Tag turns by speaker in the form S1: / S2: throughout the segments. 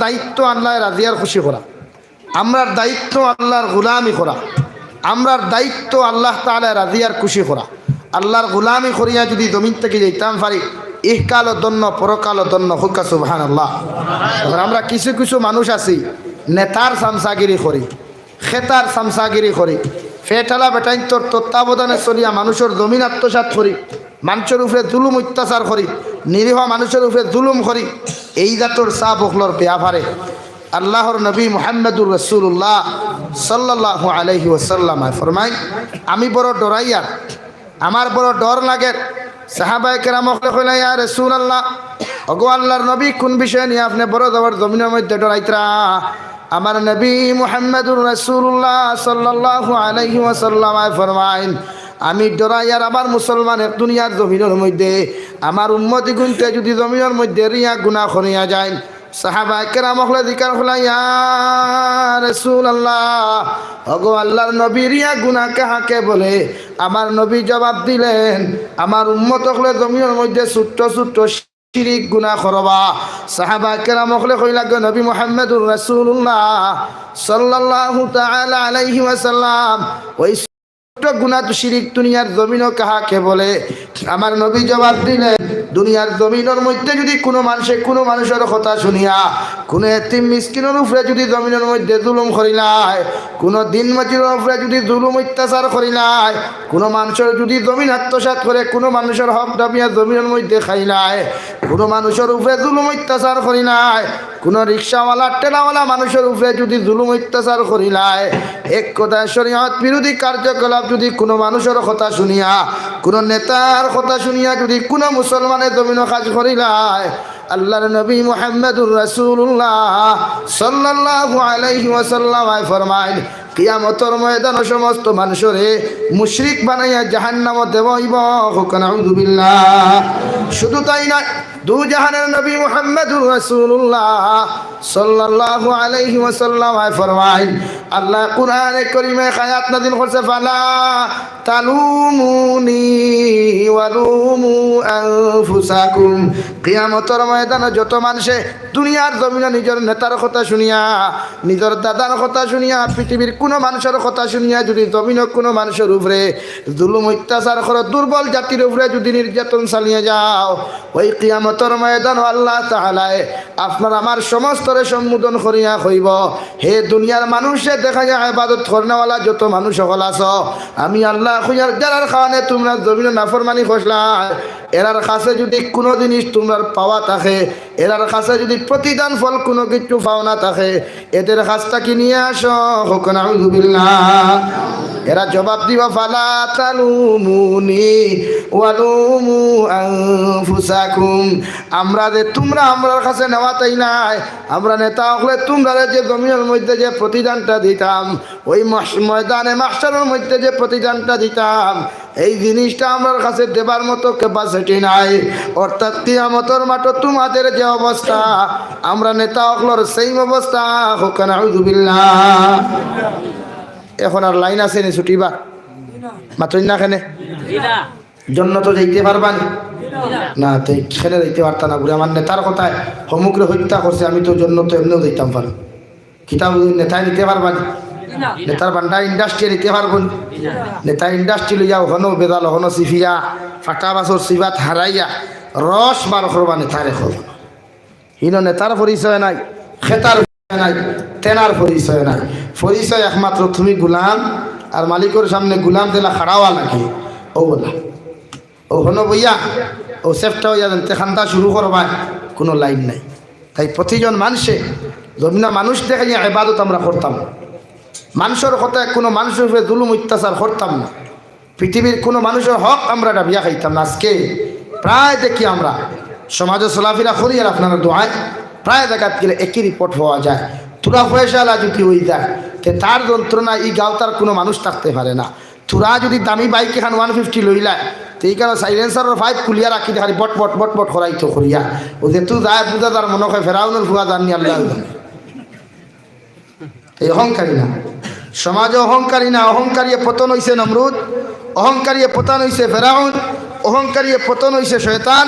S1: দায়িত্ব আল্লাহ রাজিয়ার খুশি করা, আমরার দায়িত্ব আল্লাহর গোলামি করা, আমরার দায়িত্ব আল্লাহ তাআলা রাজিয়ার খুশি করা। আল্লাহর গোলামি করিয়া যদি জমিন থেকে যেতাম পারি, ইহকাল দন্য পরকাল দন্য হুকা সুবহানাল্লাহ। আমরা কিছু কিছু মানুষ আছি নেতার সামসাগিরি করি, খেতার সামসাগিরি করি, ফেটালা বেটাইন্তর তত্ত্বাবধানে চলিয়া মানুষের জমিন আত্মসাৎ করি, মানুষের উপরে জুলুম অত্যাচার করি, নিরীহ মানুষের উপরে জুলুম করি। এই জাতর চা বকলর ব্যাপারে আল্লাহর নবী মুহাম্মদুর রাসূলুল্লাহ সাল্লাল্লাহু আলাইহি ওয়াসাল্লাম ফরমাই, আমি বড় ডরাইয়ার, আমার বড় ডর লাগে। সাহাবায়ে কেরাম কইলা, ইয়া রাসূলুল্লাহ, ওগো আল্লাহর নবী, কোন বিষয় নিয়ে আপনি বড় জবর জমিনের মধ্যে ডরাইতরা? আমার নবী মুহাম্মদুর রাসূলুল্লাহ সাল্লাল্লাহু আলাইহি ওয়াসাল্লাম ফরমাইন, আমি ডরাইয়ার আমার মুসলমানের দুনিয়ার জমিনের মধ্যে আমার উম্মতি গুনতে যদি জমিনের মধ্যে রিয়া গুনাহ করিয়া যায়। সাহাবায়ে কেরাম জিকার হলা, ইয়া রাসূলুল্লাহ, ওগো আল্লাহর নবী, রিয়া গুনাহ কাহাকে বলে? আমার নবী জবাব দিলেন, আমার উম্মত হলে জমিনের মধ্যে ছোট্ট ছোট্ট শিরিক গুনাহ করবা। সাহাবায়ে কেরাম কইলা, গো নবী মুহাম্মদুর রাসূলুল্লাহ সাল্লাল্লাহু তাআলা আলাইহি ওয়াসাল্লাম, ওই গুনাহ তো শিরিক দুনিয়ার জমিনও কাহাকে বলে? আমার নবী জবাব দিলেন, দুনিয়ার জমিনের মধ্যে যদি কোনো মানুষের কথা শুনিয়া কোনো এতিম মিসকিনের উপরে যদি জমিনের মধ্যে জুলুম করিলাই, কোনো দিন মজুরের উপরে যদি জুলুম অত্যাচার করিলাই, কোনো মানুষের যদি জমিন আত্মসাৎ করে কোনো মানুষের হক দাবিয়া জমিনের মধ্যে খাইলাই, কোনো মানুষের উপরে জুলুম অত্যাচার করিলাই, কোনো রিক্সাওয়ালা টেলাওয়ালা মানুষের উপরে যদি জুলুম অত্যাচার করিলাই, এক কথায় শরীয়ত বিরোধী কার্যকলাপ যদি কোনো মানুষের কথা শুনিয়া, কোনো নেতার কথা শুনিয়া যদি কোনো মুসলমানের জমিন কাজ করিলাই, আল্লাহর নবী মুহাম্মদুর রাসূলুল্লাহ সাল্লাল্লাহু আলাইহি ওয়াসাল্লাম ফরমাইন, কিয়ামতের ময়দানে সমস্ত মানুষরে মুশরিক বানাইয়া জাহান্নামে দেব হইব। নাউযু বিল্লাহ। শুধু তাই নয়, দু জাহানের নবী মুহাম্মদুর রাসূলুল্লাহ সাল্লাল্লাহু আলাইহি ওয়াসাল্লাম ফরমাইন, আল্লাহ কুরআনে কারীমে আয়াত নাযিল করছে, ফালা তালুমুনি ওয়ালুমু আনফুসাকুম। কিয়ামতের ময়দানে যত মানুষে দুনিয়ার জমিনে নিজের নেতার কথা শুনিয়া, নিজের দাদার কথা শুনিয়া, পৃথিবীর কোনো মানুষের কথা শুনিয়া যদি জমিনে কোনো মানুষের উপরে জুলুম অত্যাচার করো, দুর্বল জাতির উপরে যদি নির্যাতন চালিয়ে যাও, ওই কিয়ামতের ময়দান আল্লাহ তাআলা আপনার আমার সমস্তরে সম্বোধন করিয়া কইব, হে দুনিয়ার মানুষে দেখা যায় ইবাদত করনেওয়ালা যত মানুষ সকল আছো, আমি আল্লাহ খুঁজার যারার কারণে তোমরা জমিনে নাফরমানি করলা, এরার কাছে যদি কোনো জিনিস তোমার পাওয়া থাকে, এরার কাছে যদি প্রতিদান ফল কোনো কিছু পাওনা থাকে, এদের কাছটা কি নিয়ে আসো। নাউযু বিল্লাহ। এরা জবাব দিব, ফালা তালুমুনি ওয়ালুমু আনফুসাকুম। আমরা যে তোমরা আমরার কাছে নেওয়া তাই নাই, আমরা নেতা হলে তোমরা যে জমিনের মধ্যে যে প্রতিদানটা দিতাম, ওই ময়দানে মাহশারের মধ্যে যে প্রতিদানটা দিতাম, এই জিনিসটা আমার কাছে দেবার মতো ক্যাপাসিটি নাই। অর্থাৎ কিয়ামতের মাঠে তোমাদের যে অবস্থা, আমরা নেতা হকলর সেই অবস্থা। নাউযু বিল্লাহ। এখন আর লাইন আছে নি ছুটিবা মাত্র না খেনে জন্য তো যাইতে পারবা না, তো খেলে যাইতে পারতা না। ঘুরে আমার নেতার কথায় সমুগ্রে হত্যা করছে, আমি তো জন্য তো এমনিও যাইতাম পারো। কিতাব নেতায় নিতে পারবা না, নেতার বান্ডা ইন্ডাস্ট্রি নিতে পারবো না। নেতা ইন্ডাস্ট্রি লইয়া ওখানো বেদাল, ওখানো সিফিয়া ফাটা বাসর সিবাত হারাইয়া রস বার করবা নেতার এখন। হিনো নেতার পরিচয় নাই, খেতার নাই, তেনার পরিচয় নাই। পরিচয় একমাত্র তুমি গুলাম, আর মালিকের সামনে গুলাম দিলা খাড়াওয়া লাগে। ও বলা ও হনো বইয়া ও সেফটা হইয়া জানতে খান্দা শুরু করবা, কোনো লাইন নাই। তাই প্রতিজন মানুষে জমিনা মানুষ দেখে যে ইবাদত আমরা করতাম, মানুষের কথায় কোনো মানুষের উপরে জুলুম অত্যাচার করতাম না, পৃথিবীর কোনো মানুষের হক আমরা ডাবিয়া খাইতাম না। আজকে প্রায় দেখি আমরা সমাজে চলাফেরা করি, আর আপনারা দোয়ায় প্রায় জায়গাত গেলে একই রিপোর্ট পাওয়া যায়, তোরা পয়সাওয়ালা যদি হয়ে যায় তে তার যন্ত্রণা এই গাঁওতার কোনো মানুষ থাকতে পারে না। তোরা যদি দামি বাইক এখান 150 লইলা, তো এই কারণে সাইলেন্সারের 5 খুলিয়া রাখি দেখারি বট বট বট বট করাইতো করিয়া, ও যে তুই যায় বুঝা তার মনে হয় ফেরাউনের ফুয়া জানি আল্লাহ। এই অহংকারী না, সমাজে অহংকারী না। অহংকারী পতন হইছে নমরুদ, অহংকারী পতন হইছে ফেরাউন, অহংকারী পতন হইছে শয়তান,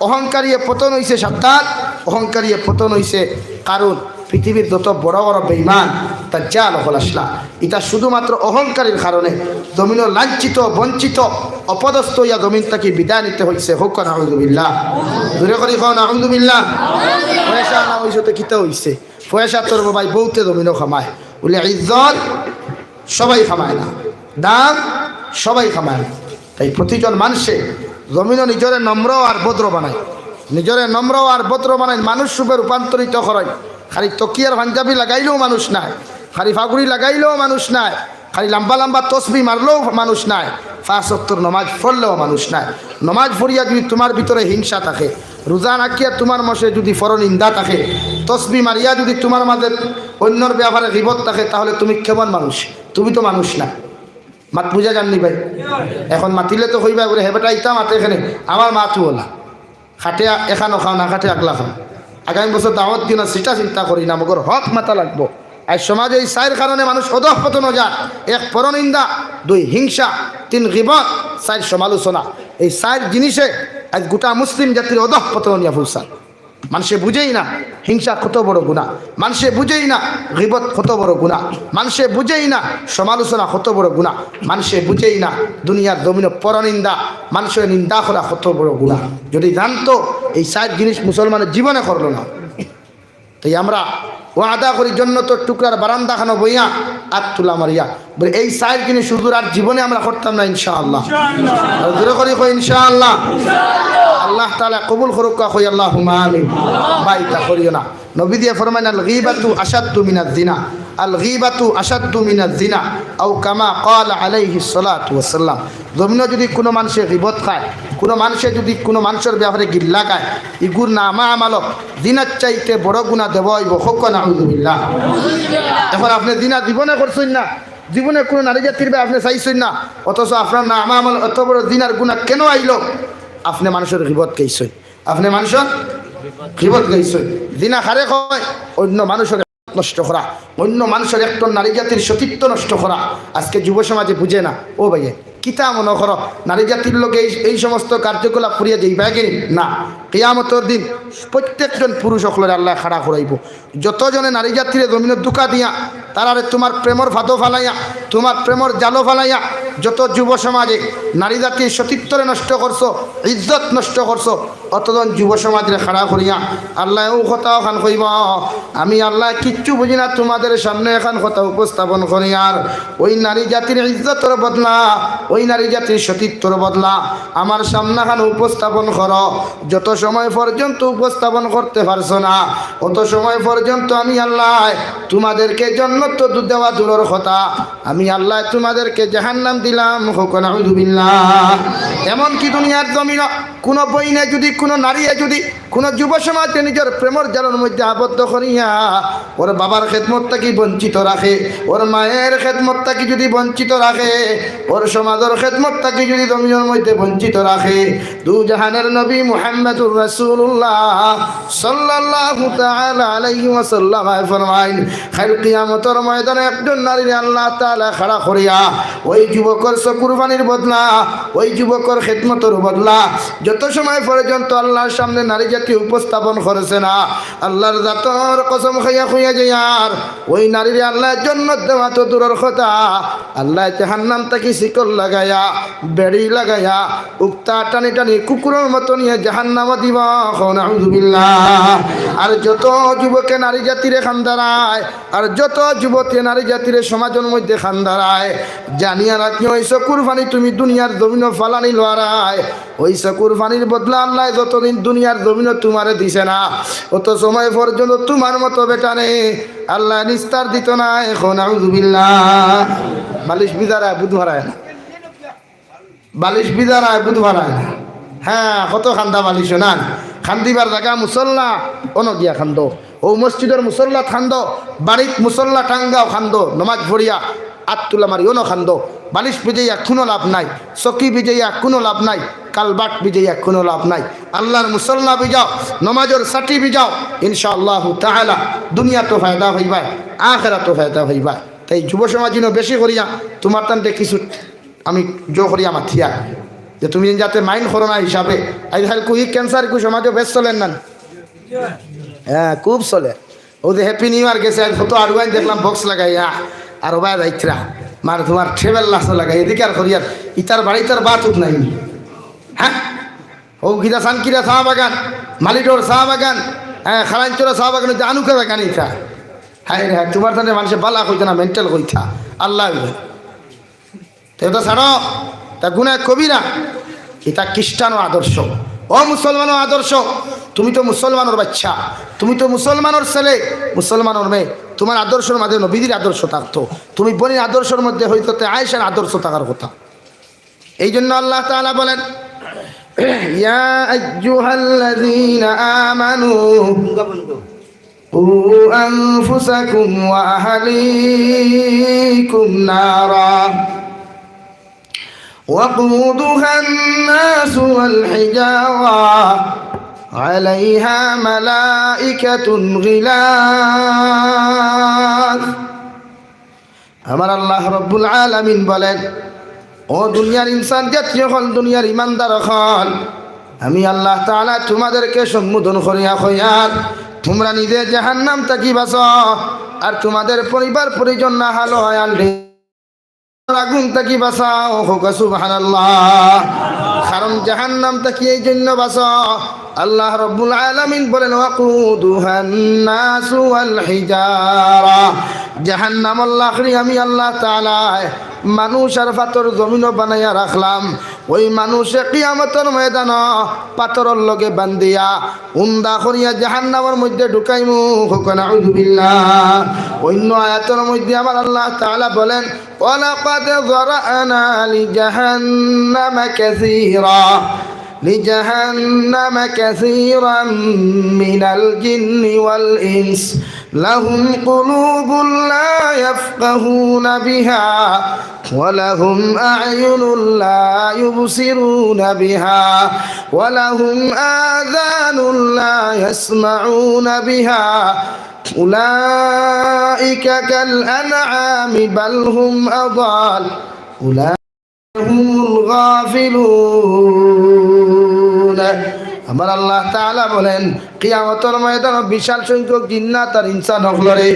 S1: অহংকারী পতন হইছে সাত্তার, অহংকারী পতন হইছে কারণ পৃথিবীর যত বড় বড় বেঈমান দাজ্জাল হল আসলা, এটা শুধুমাত্র অহংকারের কারণে জমিন লাঞ্ছিত বঞ্চিত অপদস্থ ইয়া জমিন থেকে বিদায় নিতে হয়েছে। হোক নাউযুবিল্লাহ, দূরে করি খাও নাউযুবিল্লাহ। পয়সা না হয়েছে তো কিতা হয়েছে, পয়সা তোর ভাই বহুতে জমিনও খামায়, বলে ইজ্জত সবাই খামায় না, দাম সবাই খামায় না। তাই প্রতিজন মানুষে জমিনও নিজরে নম্র আর ভদ্র বানায়, নিজরে নম্র আর ভদ্র বানায়, মানুষ রূপে রূপান্তরিত করায়। খালি তকিয়ার পাঞ্জাবি লাগাইলেও মানুষ নাই, খালি ফাগুড়ি লাগাইলেও মানুষ নাই, খালি লম্বা লম্বা তসবি মারলেও মানুষ নাই, ৫ ওয়াক্তের নমাজ পড়লেও মানুষ নাই। নমাজ পড়িয়া যদি তোমার ভিতরে হিংসা থাকে, রোজা রাখিয়া তোমার মশে যদি পরনিন্দা থাকে, তসবি মারিয়া যদি তোমার মাঝে অন্যর ব্যাপারে গীবত থাকে, তাহলে তুমি কেমন মানুষ? তুমি তো মানুষ না। মাত বুঝা জাননি ভাই? এখন মাতিলে তো হইবা বলে হেবেটা ইতা মাতে এখানে আমার মাতু ওলা খাটে এখানো খাও না খাটে আগলা খাও। আগামী বছর দাওয়াত দিন সেটা চিন্তা করি না, মগর হক মাথা লাগবো। আর সমাজে এই চায়ের কারণে মানুষ অধঃপতন যায়। ১ পরনিন্দা, ২ হিংসা, ৩ গীবত, ৪ সমালোচনা। এই ৪ জিনিসে আজ গোটা মুসলিম জাতির অধঃপতন নিয়ে ফুলসা। মানুষে বুঝেই না হিংসা কত বড় গুনাহ, মানুষে বুঝেই না গীবত কত বড় গুনাহ, মানুষে বুঝেই না সমালোচনা কত বড় গুনাহ, মানুষে বুঝেই না দুনিয়ার জমিনে পরনিন্দা, মানুষের নিন্দা করা কত বড় গুনাহ। যদি জানতো এই ৪ জিনিস মুসলমানের জীবনে করলো না। তাই আমরা ওয়াদা করি জন্য তো টুকরার বারান্দা খানো বইয়া আর তুলা মারিয়া বলে এই ৪ জিনিস শুধু আর জীবনে আমরা করতাম না ইনশাআল্লাহ। দূরে করি কই ইনশাআল্লাহ। আল্লাহ তাআলা কবুল করুক, কই আল্লাহুম্মা আমিন। বাইতা করিও না, নবী দিয়ে ফরমায় আল গীবাতু আশাদ্দু মিনাজ জিনা, আল গীবাতু আশাদ্দু মিনাজ জিনা আও কামা ক্বালা আলাইহিস সালাতু ওয়াস সালাম। জমিনে যদি কোনো মানুষে গীবত খায়, কোনো মানুষে যদি কোনো মানুষের ব্যাপারে গিল্লা খায়, ইগুর নামা আমালক জিনার চাইতে বড় গুনাহ দেব হইব। হোক নাউযুবিল্লাহ। এখন আপনি জিনা জীবনে করছেন না, জীবনে কোনো নারী জাতির ব্যাপারে আপনি চাইছেন না, অথচ আপনার নামা আমল এত বড় জিনার গুনাহ কেন আইলো? আপনি মানুষের গীবত গাইছেন, আপনি মানুষের গীবত গাইছেন। জিনা খারে কয় অন্য মানুষের নষ্ট করা, অন্য মানুষের একটা নারী জাতির সতীত্ব নষ্ট করা। আজকে যুব সমাজে বুঝে না। ও ভাইয়া কিতা মনে করো নারী জাতির লোকে এই সমস্ত কার্যকলাপ করিয়া যাই ব্যাগিনী না। কিয়ামতের দিন প্রত্যেকজন পুরুষ সকলের আল্লাহ খাড়া করাইব। যতজনে নারী জাতির জমিনের দুকা দিয়া তারারে তোমার প্রেমর ফাঁদো ফালাইয়া, তোমার প্রেমর জালো ফালাইয়া, যত যুব সমাজে নারী জাতির সতীত্বরে নষ্ট করছো, ইজ্জত নষ্ট করছো, অতজন যুব সমাজের খাড়া করিয়া আল্লাহ ও কথা খান কইব আমি আল্লাহ কিচ্ছু বুঝি না, তোমাদের সামনে এখন কথা উপস্থাপন করি। আর ওই নারী জাতির ইজ্জতের বদলা, ওই নারী জাতির সতীত্বর বদলা আমার সামনে এখন উপস্থাপন করো। যত সময় পর্যন্ত উপস্থাপন করতে পারছো না, অত সময় পর্যন্ত আমি আল্লাহ তোমাদেরকে জন্নত তো দেওয়া দূরের কথা, আমি আল্লাহ তোমাদেরকে জাহান্নাম দিলাম। হোক নাউযুবিল্লাহ। এমনকি দুনিয়ার জমিন কোনো বইনে যদি কোনো নারীয়ে যদি কোনো যুব সমাজকে নিজের প্রেমর জালের মধ্যে আবদ্ধ করিয়া ওর বাবার খেদমত থেকে বঞ্চিত রাখে, ওর মায়ের খেদমত থেকে যদি বঞ্চিত রাখে, ওর সমাজের খেদমত থেকে যদি জমিনের মধ্যে বঞ্চিত রাখে, দু জাহানের নবী মুহাম্মদুর রাসূলুল্লাহ সাল্লাল্লাহু তাআলা আলাইহি ওয়াসাল্লাম ফরমাইন কাল কিয়ামতের ময়দানে একজন নারীর আল্লাহ তাআলা খাড়া করিয়া ওই যুবকের কুরবানির বদলা, ওই যুবকের খেদমতের বদলা যত সময় পর্যন্ত আল্লাহর সামনে নারী জাতি উপস্থাপন করেছে না, আল্লাহর জাতর কসম খাইয়া খুইয়া যায় আর ওই নারীর আল্লাহর জন্য দেওয়া তো দূরের কথা, আল্লাহ জাহান্নাম থেকে শিকল লাগাইয়া বেড়ি লাগাইয়া উক্তা টানি টানি কুকুরের মতো নিয়ে জাহান্নামে দিব। নাউযুবিল্লাহ। আর যত যুবকে নারী জাতিরে খান্দারায়, আর যত যুবতী নারী জাতিরে সমাজের মধ্যে খান্দারায়, জানিয়া রাখি ওই কুরবানি তুমি দুনিয়ার জমিনে ফালানি লড়াই, ওই কুরবানির বদলা আল্লাহ যতদিন দুনিয়ার জমিনে তোমারে দিছে না, অত সময় পর্যন্ত তোমার মতো বেটা নেই আল্লাহ নিস্তার দিত না। এখন নাউযুবিল্লাহ। বালিশ বিদারায় বুধ হারায় না, বালিশ বিদারায় বুধ হারায় না। হ্যাঁ কত খান্দা বালিশ না, খান্দিবার জায়গা মুসল্লা অন গিয়া খান্দ, ও মসজিদের মুসল্লা খান্দ, বাড়িত মুসল্লা টাঙ্গাও খান্দ, নমাজ ভরিয়া আত্তুলা মারি অন খান্দ, বালিশ বিজাইয়া কোনো লাভ নাই, চকি বিজাইয়া কোনো লাভ নাই, কালবাট বিজাইয়া কোনো লাভ নাই। আল্লাহর মুসল্লা বিজাও, নমাজের সাটি বিজাও, ইনশাআল্লাহ তাআলা দুনিয়া তো ফায়দা হইবা, আখিরাত তো ফায়দা হইবা। তাই যুব সমাজ বেশি করিয়া তোমার টানতে কিছু আমি জো করিয়া মাথিয়া যে তুমি যাতে মাইন্ড করো না হিসাবে আজকাল কুই ক্যান্সার কু সমাজে বেশ চলেন না। হ্যাঁ খুব চলে। ও যে হ্যাপি নিউ ইয়ার গেছে কত আড়ুয়াই দেখলাম বক্স লাগাইয়া আর ওবা যাইতরা মানে তোমার ট্রেভেল লাস লাগাই এদিকে আর করিয়ার ইতার বাড়ি তার বাতুক নাই হ্যাঁ ও গিরা সানকিরা চা বাগান মালিটোর চা বাগান হ্যাঁ খারাঞ্চরা চা বাগান আনুকা বাগান ইতা হ্যাঁ হ্যাঁ তোমার তাহলে মানুষের বালা কইতা না মেন্টাল কইতা আল্লাহ তো এটা ছাড়ো তা গুণা কবিরা এটা খ্রিস্টানও আদর্শ ও মুসলমানও আদর্শ তুমি তো মুসলমানের বাচ্চা তুমি তো মুসলমানের ছেলে মুসলমানের মেয়ে তোমার আদর্শের মাঝে নবীদের আদর্শ থাকতো তুমি বনির আদর্শের মধ্যে হয়তো আয়েশার আদর্শ থাকার কথা এই জন্য আল্লাহ তাআলা বলেন ইয়া আইয়ুহাল্লাযীনা আমানু কু আনফুসাকুম ওয়া আহলিকুম নারা وقودها الناس والحجارة عليها ملائكة غلاظ আমার আল্লাহ রব্বুল আলামিন বলেন ও দুনিয়ার ইনসান জাতীয় হল দুনিয়ার ইমানদার হল আমি আল্লাহ তাআলা তোমাদেরকে সম্বোধন করিয়া কইয়ার তোমরা নিজে জাহান্নাম থেকে বাঁচো আর তোমাদের পরিবার পরিজন না হালো আয়াল আগুন থেকে বাঁচাও হোক সুবহানাল্লাহ কারণ জাহান্নাম থেকে এই জন্য বাঁচাও আল্লাহ রব্বুল আলামিন বলেন ওয়াকুদুহান নাসু ওয়াল হিজারা জাহান্নাম আল্লাহরি আমি আল্লাহ তাআলা মানুষ আর পাথর জমিনও বানাইয়া রাখলাম ওই মানুষে কিয়ামতের ময়দান পাথরের লগে বান্ধিয়া উন্দা করিয়া জাহান্নামের মধ্যে ঢুকাইমু হোক নাউযু বিল্লাহ অন্য আয়াতের মধ্যে আমার আল্লাহ তাআলা বলেন ওয়ালাকাদ যারানা লিজাহান্নামা কাসীরা لجهنم كثيرا من الجن والإنس لهم قلوب لا يفقهون بها ولهم أعين لا يبصرون بها ولهم آذان لا يسمعون بها أولئك كالأنعام بل هم أضل أولئك هم الغافلون আমার আল্লাহ তাআলা বলেন কিয়ামতের ময়দানে বিশাল সংখ্যক জিন্নাত আর ইনসান হলরে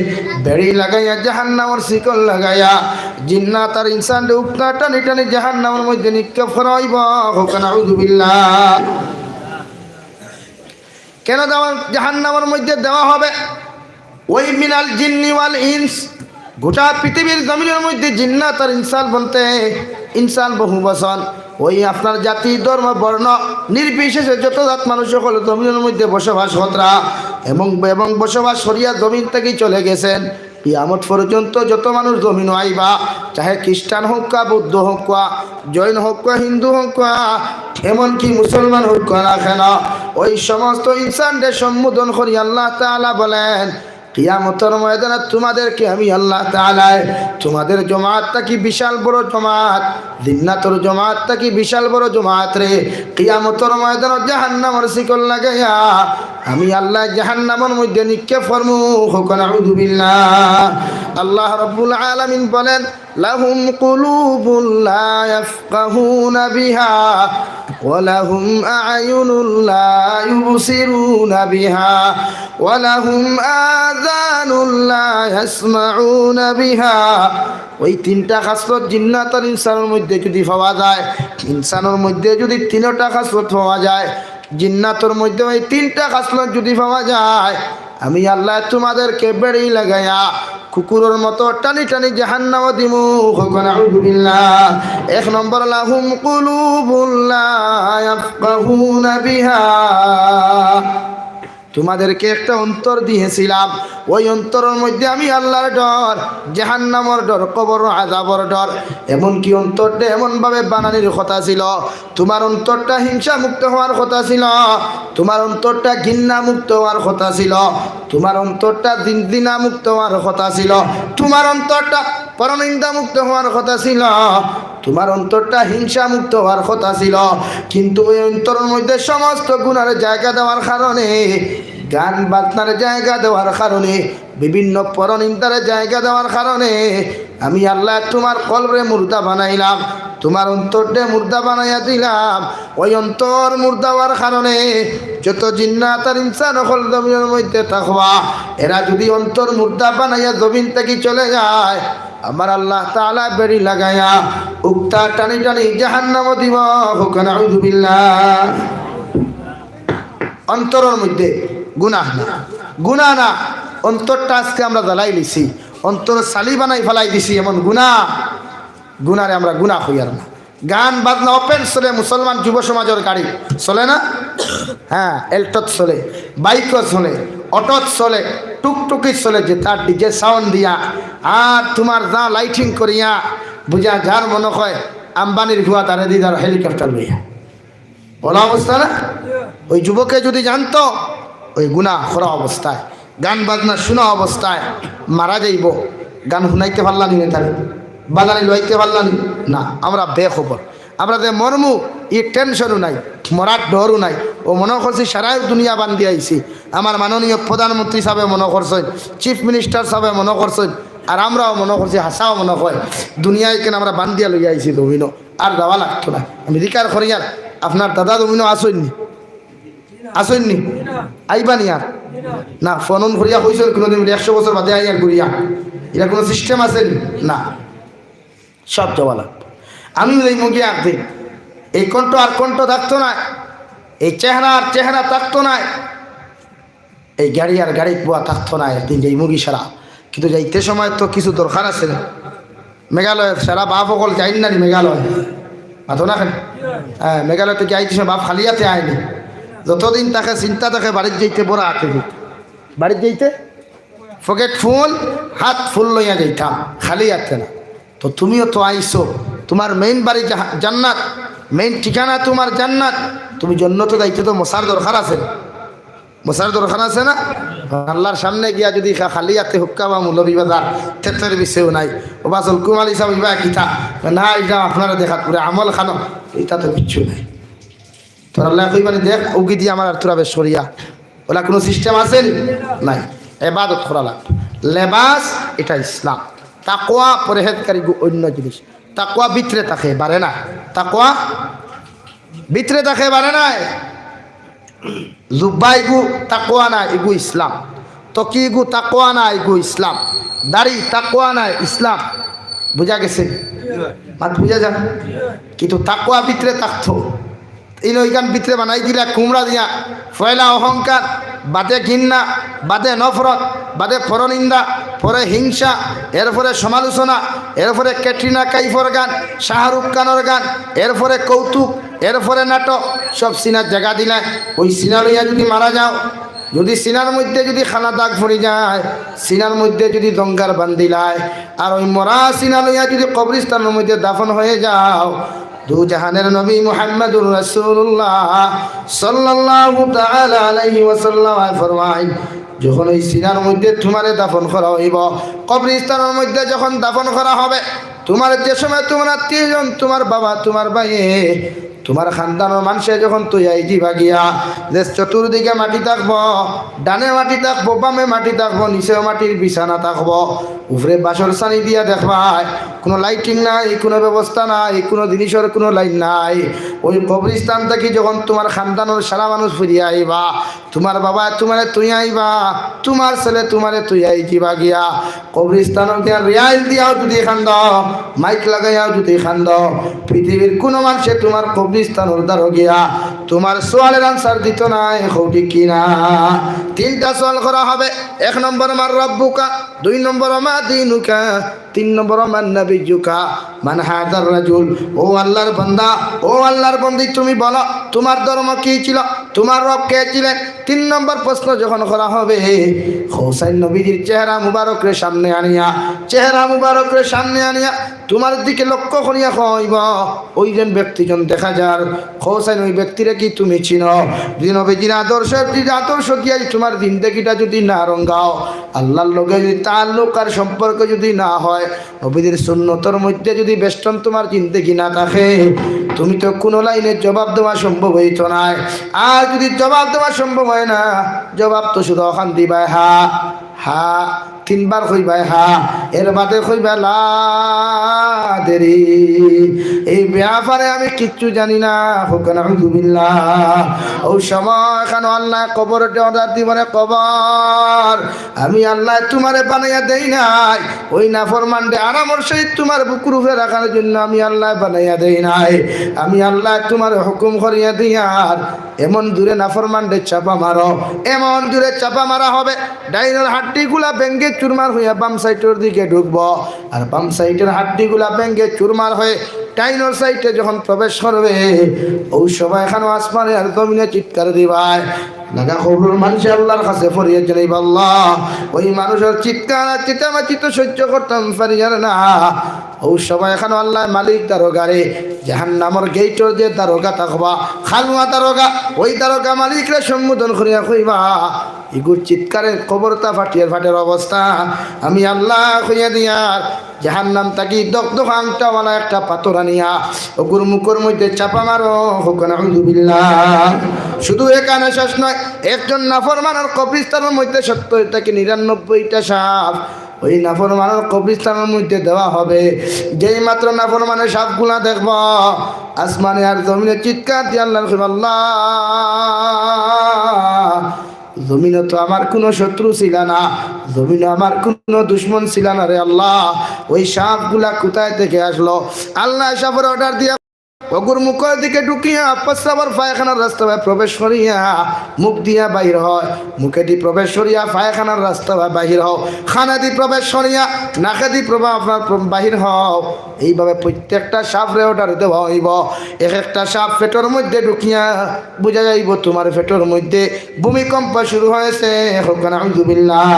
S1: বেড়ি লাগাইয়া জাহান্নামের শিকল লাগাইয়া জিন্নাত আর ইনসান উপনা টানি টানি জাহান্নামের মধ্যে নিক্ষেপ করাইব হোক নাউযু বিল্লাহ কেন দেওয়া জাহান্নামের মধ্যে দেওয়া হবে ওই মিনাল জিন্নি ওয়াল ইনস গোটা পৃথিবীর জমিনের মধ্যে জিন্নাত আর ইনসান বলতে ইনসান বহু বচন ওই আপনার জাতি ধর্ম বর্ণ নির্বিশেষে যত জাত মানুষ সকল জমিনের মধ্যে বসবাস করা এবং বসবাস করিয়া জমিন থেকে চলে গেছেন কিয়ামত পর্যন্ত যত মানুষ জমিন আইবা চাহে খ্রিস্টান হোক কা বৌদ্ধ হোক কা জৈন হোক কা হিন্দু হোক কা এমনকি মুসলমান হোক না কেন ওই সমস্ত ইনসানদের সম্বোধন করি আল্লাহ তাআলা বলেন কিয়ামতের ময়দানে তোমাদেরকে আমি আল্লাহ তাআলা তোমাদের জামাতটা কি বিশাল বড় জামাত জিন্নাতের জামাতটা কি বিশাল বড় জামাত রে কিয়ামতের ময়দানে জাহান্নামের শিকল লাগাইয়া আমি আল্লাহ জাহান্নামের মধ্যে নিক্ষেপ করমু হোক নাউযু বিল্লাহ আল্লাহ রাব্বুল আলামিন বলেন লাহুম কুলুবুন লা ইয়াফকাহুনা বিহা ওয়া লাহুম আ'য়ুনুন লা ইউবসিরুনা বিহা ওয়া লাহুম আযানুন লা ইয়াসমাউনা বিহা ওই তিনটা খাসলত জিন্নাত আর ইনসানের মধ্যে যদি পাওয়া যায় ইনসানের মধ্যে যদি তিনটা খাসলত পাওয়া যায় জিন্নাতের মধ্যে ওই তিনটা খাসলত যদি পাওয়া যায় আমি আল্লাহ তোমাদেরকে বেড়ি লাগাইয়া কুকুরের মতো টানি টানি জাহান্নামে দিমু হোক নাউযু বিল্লাহ এক নম্বর লাহুম কুলুবুন লা ইয়াফকাহুনা বিহা তোমাদেরকে একটা অন্তর দিয়েছিলাম ওই অন্তরের মধ্যে আমি আল্লাহর ডর জাহান্নামের ডর কবর আযাবের ডর এমনকি অন্তরটা এমনভাবে বানানোর কথা ছিল তোমার অন্তরটা হিংসা মুক্ত হওয়ার কথা ছিল তোমার অন্তরটা ঘৃণা মুক্ত হওয়ার কথা ছিল তোমার অন্তরটা জিনা মুক্ত হওয়ার কথা ছিল তোমার অন্তরটা পরনিন্দা মুক্ত হওয়ার কথা ছিল তোমার অন্তরটা হিংসা মুক্ত হওয়ার কথা ছিল কিন্তু ওই অন্তরের মধ্যে সমস্ত গুনার জায়গা দেওয়ার কারণে গান বাজনার জায়গা দেওয়ার কারণে বিভিন্ন পরনিন্দার জায়গা দেওয়ার কারণে আমি আল্লাহ তোমার কলবে মুর্দা বানাইলাম তোমার অন্তরটা মুর্দা বানাইয়া দিলাম। ওই অন্তর মুর্দা হওয়ার কারণে যত জিন্নাত আর ইনসান হল জমিনের মধ্যে থাকবা, এরা যদি অন্তর মুর্দা বানাইয়া জমিন থেকে চলে যায়, আমার আল্লাহ তাআলা বেড়ি লাগাইয়া উক্তা টানি টানি জাহান্নাম দিব। নাউযু বিল্লাহ। অন্তরের মধ্যে গুনাহ না, গুনাহ না, অন্তরটা আজকে আমরা জ্বালাই লিছি, অন্তর সালি বানাই ফেলাই দিছি, এমন গুনাহ। গুনারে আমরা গুনাহ হইয়ার না। গান বাজনা ওপেন চলে, মুসলমান যুব সমাজের গাড়ি চলে না? হ্যাঁ, এলটত চলে, বাইকও চলে, অটোত চলে, টুকটুকি চলে, যে তার ডিজে সাউন্ড দিয়া আর তোমার যা লাইটিং করিয়া বুঝা যার মনে হয় আম্বানির ভুয়া তারে দিদার হেলিকপ্টার লইয়া, বলা অবস্থা না? ওই যুবকে যদি জানতো ওই গুনাহ করা অবস্থায়, গান বাজনা শোনা অবস্থায় মারা যাইব, গান শুনাইতে পারলানি না, তাহলে বাজারে লইতে পারলানি না। আমরা বেখবর, আমরা যে মরমু ই টেনশনও নাই, মরার ডরও নাই। ও মনে করছি সারা দুনিয়া বান্ধি আইছি, আমার মাননীয় প্রধানমন্ত্রী সাহেব মনে করছেন, চিফ মিনিস্টার সাহেব মনে করছেন, আর আমরাও মনে করছি, হাসাও মনে হয় দুনিয়ায় কেন আমরা বান্ধিয়া লইয়া আইছি দমিনো, আর যাওয়া লাগতো না। আমি ধিকার করি আর আপনার দাদা দমিনো আসেননি, আসেননি, আইবানি আর না, ফোন করিয়া কইছেন কোনোদিন 100 বছর বাদে আই আর করিয়া, এটা কোনো সিস্টেম আছে না, সব যাওয়া লাগতো। আমি এই মুখে আঁকতে এই কণ্ঠ আর কণ্ঠ থাকতো না, এই চেহারা আর চেহারা থাকতো না, এই গাড়ি আর গাড়ি পোয়া থাকতো না একদিন যেই মুগি সারা। কিন্তু যাইতে সময় তো কিছু দরকার আছে না। মেঘালয় সারা বাপ অকল যাইনি না, মেঘালয় মাথো না খালি। হ্যাঁ, মেঘালয় থেকে আইতে সময় বাপ খালিয়াতে আয়নি, যতদিন তাকে চিন্তা থাকে বাড়ির যাইতে বড় হাতে যেত, বাড়ির যাইতে পকেট ফুল, হাত ফুল লইয়া যাইতাম, খালি হাতে না। তো তুমিও তো আইসো, তোমার মেইন বাড়ি জান্নাত, মেইন ঠিকানা তোমার জান্নাত, তুমি জন্নত যাইতে তো মশার দরকার আছে, মশার দরকার আছে না? আল্লাহর সামনে গিয়া যদি খালি হাতে হুক্কা বা মূলবী বাজার ক্ষেত্রের বিষয়েও নাই, ও বা জলকুম আলী সাহেব ইবা কিতা না, এটা আপনারা দেখাত করে আমল খানো, এটা তো কিচ্ছু নাই। তোর আল্লাহ কইবানি দেখ উগি দিয়ে আমার আর তোরা বেশ সরিয়া, ওলা কোনো সিস্টেম আছে নাই। এবাদত করা লাগবে, লেবাস এটা ইসলাম। তাকওয়া পরহেজগারি অন্য জিনিস, তাকওয়া ভিতরে থাকে বাড়ে না, তাকওয়া ভিতরে থাকে বাড়ে না। জুব্বা ইগু তাকওয়া না, ইগু ইসলাম। তকি ইগু তাকওয়া না, ইগু ইসলাম। দাড়ি তাকওয়া না, ইসলাম। বুঝা গেছে? মাত বুঝা যান? কিন্তু তাকওয়া ভিতরে থাকতো, এই ওইখান ভিতরে বানাই দিলা কুমড়া দিয়া, ফয়লা অহংকার, বাদে ঘৃণা, বাদে নফরত, বাদে পরনিন্দা, পরে হিংসা, এরপরে সমালোচনা, এরপরে ক্যাটরিনা কাইফর গান, শাহরুখ খানের গান, এরপরে কৌতুক, এরপরে নাটক, সব সিনার জায়গা দিলা। ওই সিনা লইয়া যদি মারা যাও, যদি সিনার মধ্যে যদি খানা দাগ পড়ে যায়, সিনার মধ্যে যদি দঙ্গার বান্ধিলায়, আর ওই মরা সিনা লইয়া যদি কবরিস্তানের মধ্যে দাফন হয়ে যাও, দু জাহানের নবী মুহাম্মদুর রাসূলুল্লাহ সাল্লাল্লাহু তাআলা আলাইহি ওয়াসাল্লাম ফরমায়, যখন ওই সিনার মধ্যে তোমারে দাফন করা হইব, কবরস্থানের মধ্যে যখন দাফন করা হবে, তোমার যে সময় তোমার আত্মীয়জন, তোমার বাবা, তোমার ভাই, তোমার খানদানের মানুষে যখন তুই আইজি ভাগিয়া, যে চতুর্দিকে মাটি থাকবো, ডানে মাটি থাকবো, বামে মাটি থাকবো, নিচেও মাটির বিছানা থাকবো, উপরে বাসর সানি দিয়া দেখবাই, কোনো লাইটিং নাই, কোনো ব্যবস্থা নাই, কোনো জিনিসের কোনো লাইন নাই। ওই কবরস্থান থেকে যখন তোমার খানদানের সারা মানুষ ফিরিয়া আইবা, তোমার বাবা তোমারে তুই আইবা, তোমার ছেলে তোমারে তুই আইজি ভাগিয়া, কবরস্থানের দিয়া রিয়াইল দিয়াও যদি খান্দ, মাইক লাগাইয়াও যদি খান্দ, পৃথিবীর কোনো মানুষে তোমার কবরস্থানের দ্বার গিয়া তোমার সোয়ালের আনসার দিত না। ঠিক কিনা? 3টা সোয়াল করা হবে। 1 নম্বর মার রব্বুকা, 2 নম্বর মা দিনুকা, 3 নম্বর মান নবিয়ুকা, মান হাদার রাজুল। ও আল্লাহর বান্দা, ও আল্লাহর বান্দি, তুমি বলো তোমার ধর্ম কি ছিল, তোমার রব কে ছিলেন? 3 নম্বর প্রশ্ন যখন করা হবে, হোসেন নবীজির চেহারা মুবারকের সামনে আনিয়া, চেহারা মুবারকের সামনে আনিয়া তোমার দিকে লক্ষ্য করিয়া কইব, ওইজন ব্যক্তিজন দেখা যার, হোসেন ওই ব্যক্তিরে কি তুমি চিনো? নবীজির আদর্শ কি তোমার জিন্দেগিটা যদি না রঙ্গাও, আল্লাহর লগে যদি তাল্লুক আর সম্পর্ক যদি না হয়, নবীদের সুন্নতের মধ্যে যদি বেষ্টন তোমার জিন্দেগি না থাকে, তুমি তো কোনো লাইনের জবাব দেওয়া সম্ভব হইতো না। আর যদি জবাব দেওয়া সম্ভব হয় না, জবাব তো শুধু ওখান দিবাই হা হা, 3 বার কইবাই হা। এর বাদে কইবা লা দেরি, এই ব্যাপারে আমি কিচ্ছু জানি না। হুকান আউযুবিল্লাহ। ও সময় কেন আল্লাহ কবর অর্ডার দিবনে কবর আমি আল্লাহ তোমারে বানাইয়া দেই নাই, ওই নাফরমানডে আরামর সহিত তোমার বুকুর উপরে রাখার জন্য আমি আল্লাহ বানাইয়া দেই নাই। আমি আল্লাহ তোমার হুকুম করিয়া দিয়ার এমন দূরে নাফরমানডে চাপা মারো, এমন দূরে চাপা মারা হবে ডাইনের হাড্ডিগুলা ভেঙ্গে চুরমার হইয়া বাম সাইডের দিকে ঢুকবো, আর বাম সাইডের হাড্ডিগুলা ভেঙ্গে চুরমার হয়ে ডাইনের সাইডে যখন প্রবেশ করবে ওই সবাই এখানে আসমানে আর জমিনে চিৎকার দিবাই লাগা খবর মানুষ আল্লাহর কাছে ফরিয়াদ জানাইবা, আল্লাহ ওই মানুষের চিৎকার আর চিতামাচিত সহ্য করতাম পারি না। ও সবাই এখানে আল্লাহ মালিক দারোগারে জাহান্নামের গেইটর যে দারোগা থাকবা খালুয়া দারোগা, ওই দারোগা মালিকরে সম্বোধন করিয়া কইবা ইগুর চিৎকারের কবরটা ফাটের অবস্থা আমি আল্লাহ কইয়া দিয়ার জাহান্নাম তাকি দগ্ধ আংটাওয়ালা একটা পাথর আনিয়া ওগুর মুখের মধ্যে চাপা মারো। হুকান আউযুবিল্লাহ। শুধু এখানে শেষ নয়, একজন নাফরমানের কবরস্থানের মধ্যে 70 থেকে 99টা সাপ ওই নাফরমানের কবরস্থানের মধ্যে দেওয়া হবে। যেই মাত্র নাফরমানের সাপগুলা দেখব আসমানে আর জমিনে চিৎকার দিয়ে আল্লাহ আল্লাহ জমিনে তো আমার কোনো শত্রু ছিল না, জমিনে আমার কোনো দুশ্মন ছিল না রে আল্লাহ, ওই সাপগুলা কোথায় থেকে আসলো? আল্লাহ সাপের অর্ডার দিয়া অগুর মুখের দিকে ঢুকিয়া প্রস্রাবর পায়খানার রাস্তায় প্রবেশ করিয়া মুখ দিয়া বাহির হয়, মুখে দি প্রবেশ করিয়া পায়খানার রাস্তায় বাহির হও, খানা দি প্রবেশ করিয়া নাকে দি প্রভাব আপনার বাহির হও। এইভাবে প্রত্যেকটা সাপরে অর্ডার দেওয়া হইব। এক একটা সাপ পেটের মধ্যে ঢুকিয়া বুঝা যাইব তোমার পেটের মধ্যে ভূমিকম্প শুরু হয়েছে। হুকান আউযুবিল্লাহ।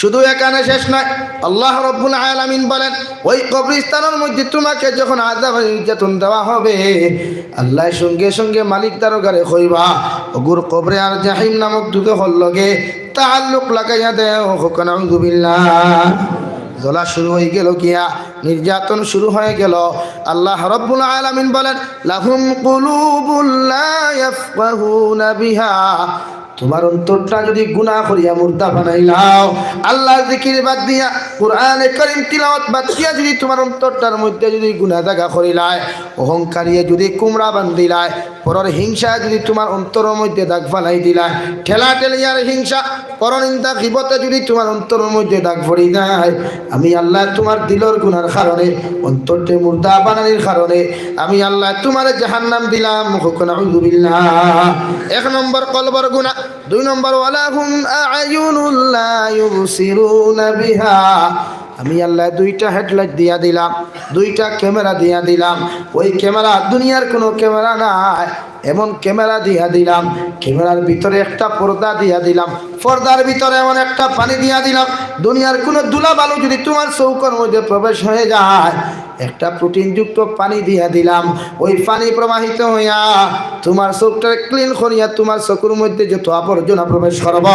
S1: শুধু এখানে শেষ নয়, আল্লাহ রাব্বুল আলামিন বলেন ওই কবরস্থানের মধ্যে তোমাকে যখন আযাব নির্যাতন দেওয়া হবে আল্লাহ সঙ্গে সঙ্গে মালিক দারোগারে কইবা ওগুর কবরে আর জাহিম নামক দুজখের লগে তাআল্লুক লাগাইয়া দেও। হুকান আউযুবিল্লাহ। জ্বলা শুরু হয়ে গেল কিয়া, নির্যাতন শুরু হয়ে গেল। আল্লাহ রাব্বুল আলামিন বলেন লাহুম কুলুবুল লা ইয়াফকাহুনা বিহা, তোমার অন্তরটা যদি গুনাহ করিয়া মুর্দা বানাইলাও, আল্লাহর জিকির বাদ দিয়া কুরআনে কারীম তিলাওয়াত বাদ দিয়া যদি তোমার অন্তরটার মধ্যে যদি গুনাহ জায়গা করিলায়, অহংকারিয়ে যদি কুমড়া বান্ধিলায়, পরের হিংসা যদি তোমার অন্তরের মধ্যে দাগ ফালাই দিলায়, ঠেলা ঠেলিয়ার হিংসা পরনিন্দা গীবতে যদি তোমার অন্তরের মধ্যে দাগ পড়ি যায়, আমি আল্লাহ তোমার দিলর গুনার কারণে অন্তরতে মুর্দা বানানির কারণে আমি আল্লাহ তোমার জাহান্নাম দিলাম। হুকুন আউযুবিল্লাহ। 1 নম্বর কলবর গুনাহ। 2 নম্বর ওয়ালাহুম আ'য়ুনুল লা ইউবসিরুনা বিহা, আমি আল্লাহ 2টা হেডলাইট দিয়া দিলাম, 2টা ক্যামেরা দিয়া দিলাম। ওই ক্যামেরা দুনিয়ার কোনো ক্যামেরা নাই, এমন ক্যামেরা দিয়া দিলাম, ক্যামেরার ভিতরে একটা পর্দা দিয়া দিলাম, পর্দার ভিতরে এমন একটা পানি দিয়া দিলাম, দুনিয়ার কোনো ধুলা বালু যদি তোমার চৌকের মধ্যে প্রবেশ হয়ে যায় একটা প্রোটিনযুক্ত পানি দিয়া দিলাম, ওই পানি প্রবাহিত হইয়া তোমার চোখটা ক্লিন করিয়া তোমার চোখের মধ্যে যত আবর্জনা প্রবেশ করব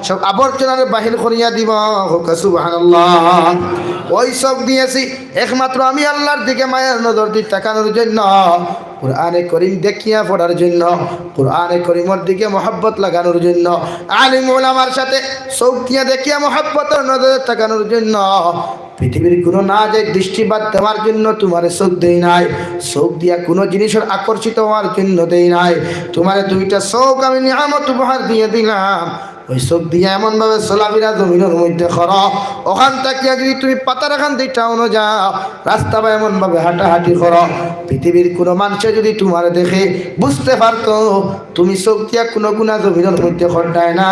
S1: সব আবর্জনার বাহির করিয়া দিব। সুবহানাল্লাহ। ওই চোখ দিয়েছি একমাত্র আমি আল্লাহর দিকে মায়ের নজর দিয়ে তাকানোর জন্য, কুরআনে কারীম দেখিয়া পড়ার জন্য, কুরআনে কারীমের দিকে মহব্বত লাগানোর জন্য, আলিম ওলামার সাথে চোখ দিয়া দেখিয়া মহব্বতের নজরে তাকানোর জন্য। পৃথিবীর কোনো না যে দৃষ্টিপাত দেওয়ার জন্য তোমার চোখ দেই নাই, চোখ দিয়া কোনো জিনিসের আকর্ষিত হওয়ার জন্য দেই নাই, তোমার 2টা চোখ আমি নিয়ামত উপহার দিয়ে দিলাম। ওই চোখ দিয়ে এমনভাবে চলাফেরা জমিনের মধ্যে কর, ওখান থেকে যদি তুমি পাতার এখান দিয়ে টাউনে যাও, রাস্তা বা এমনভাবে হাঁটাহাঁটি করো, পৃথিবীর কোনো মানুষে যদি তোমার দেখে বুঝতে পারতো তুমি চোখ দিয়া কোনো গুণা জমিনের মধ্যে খড্ডায় না,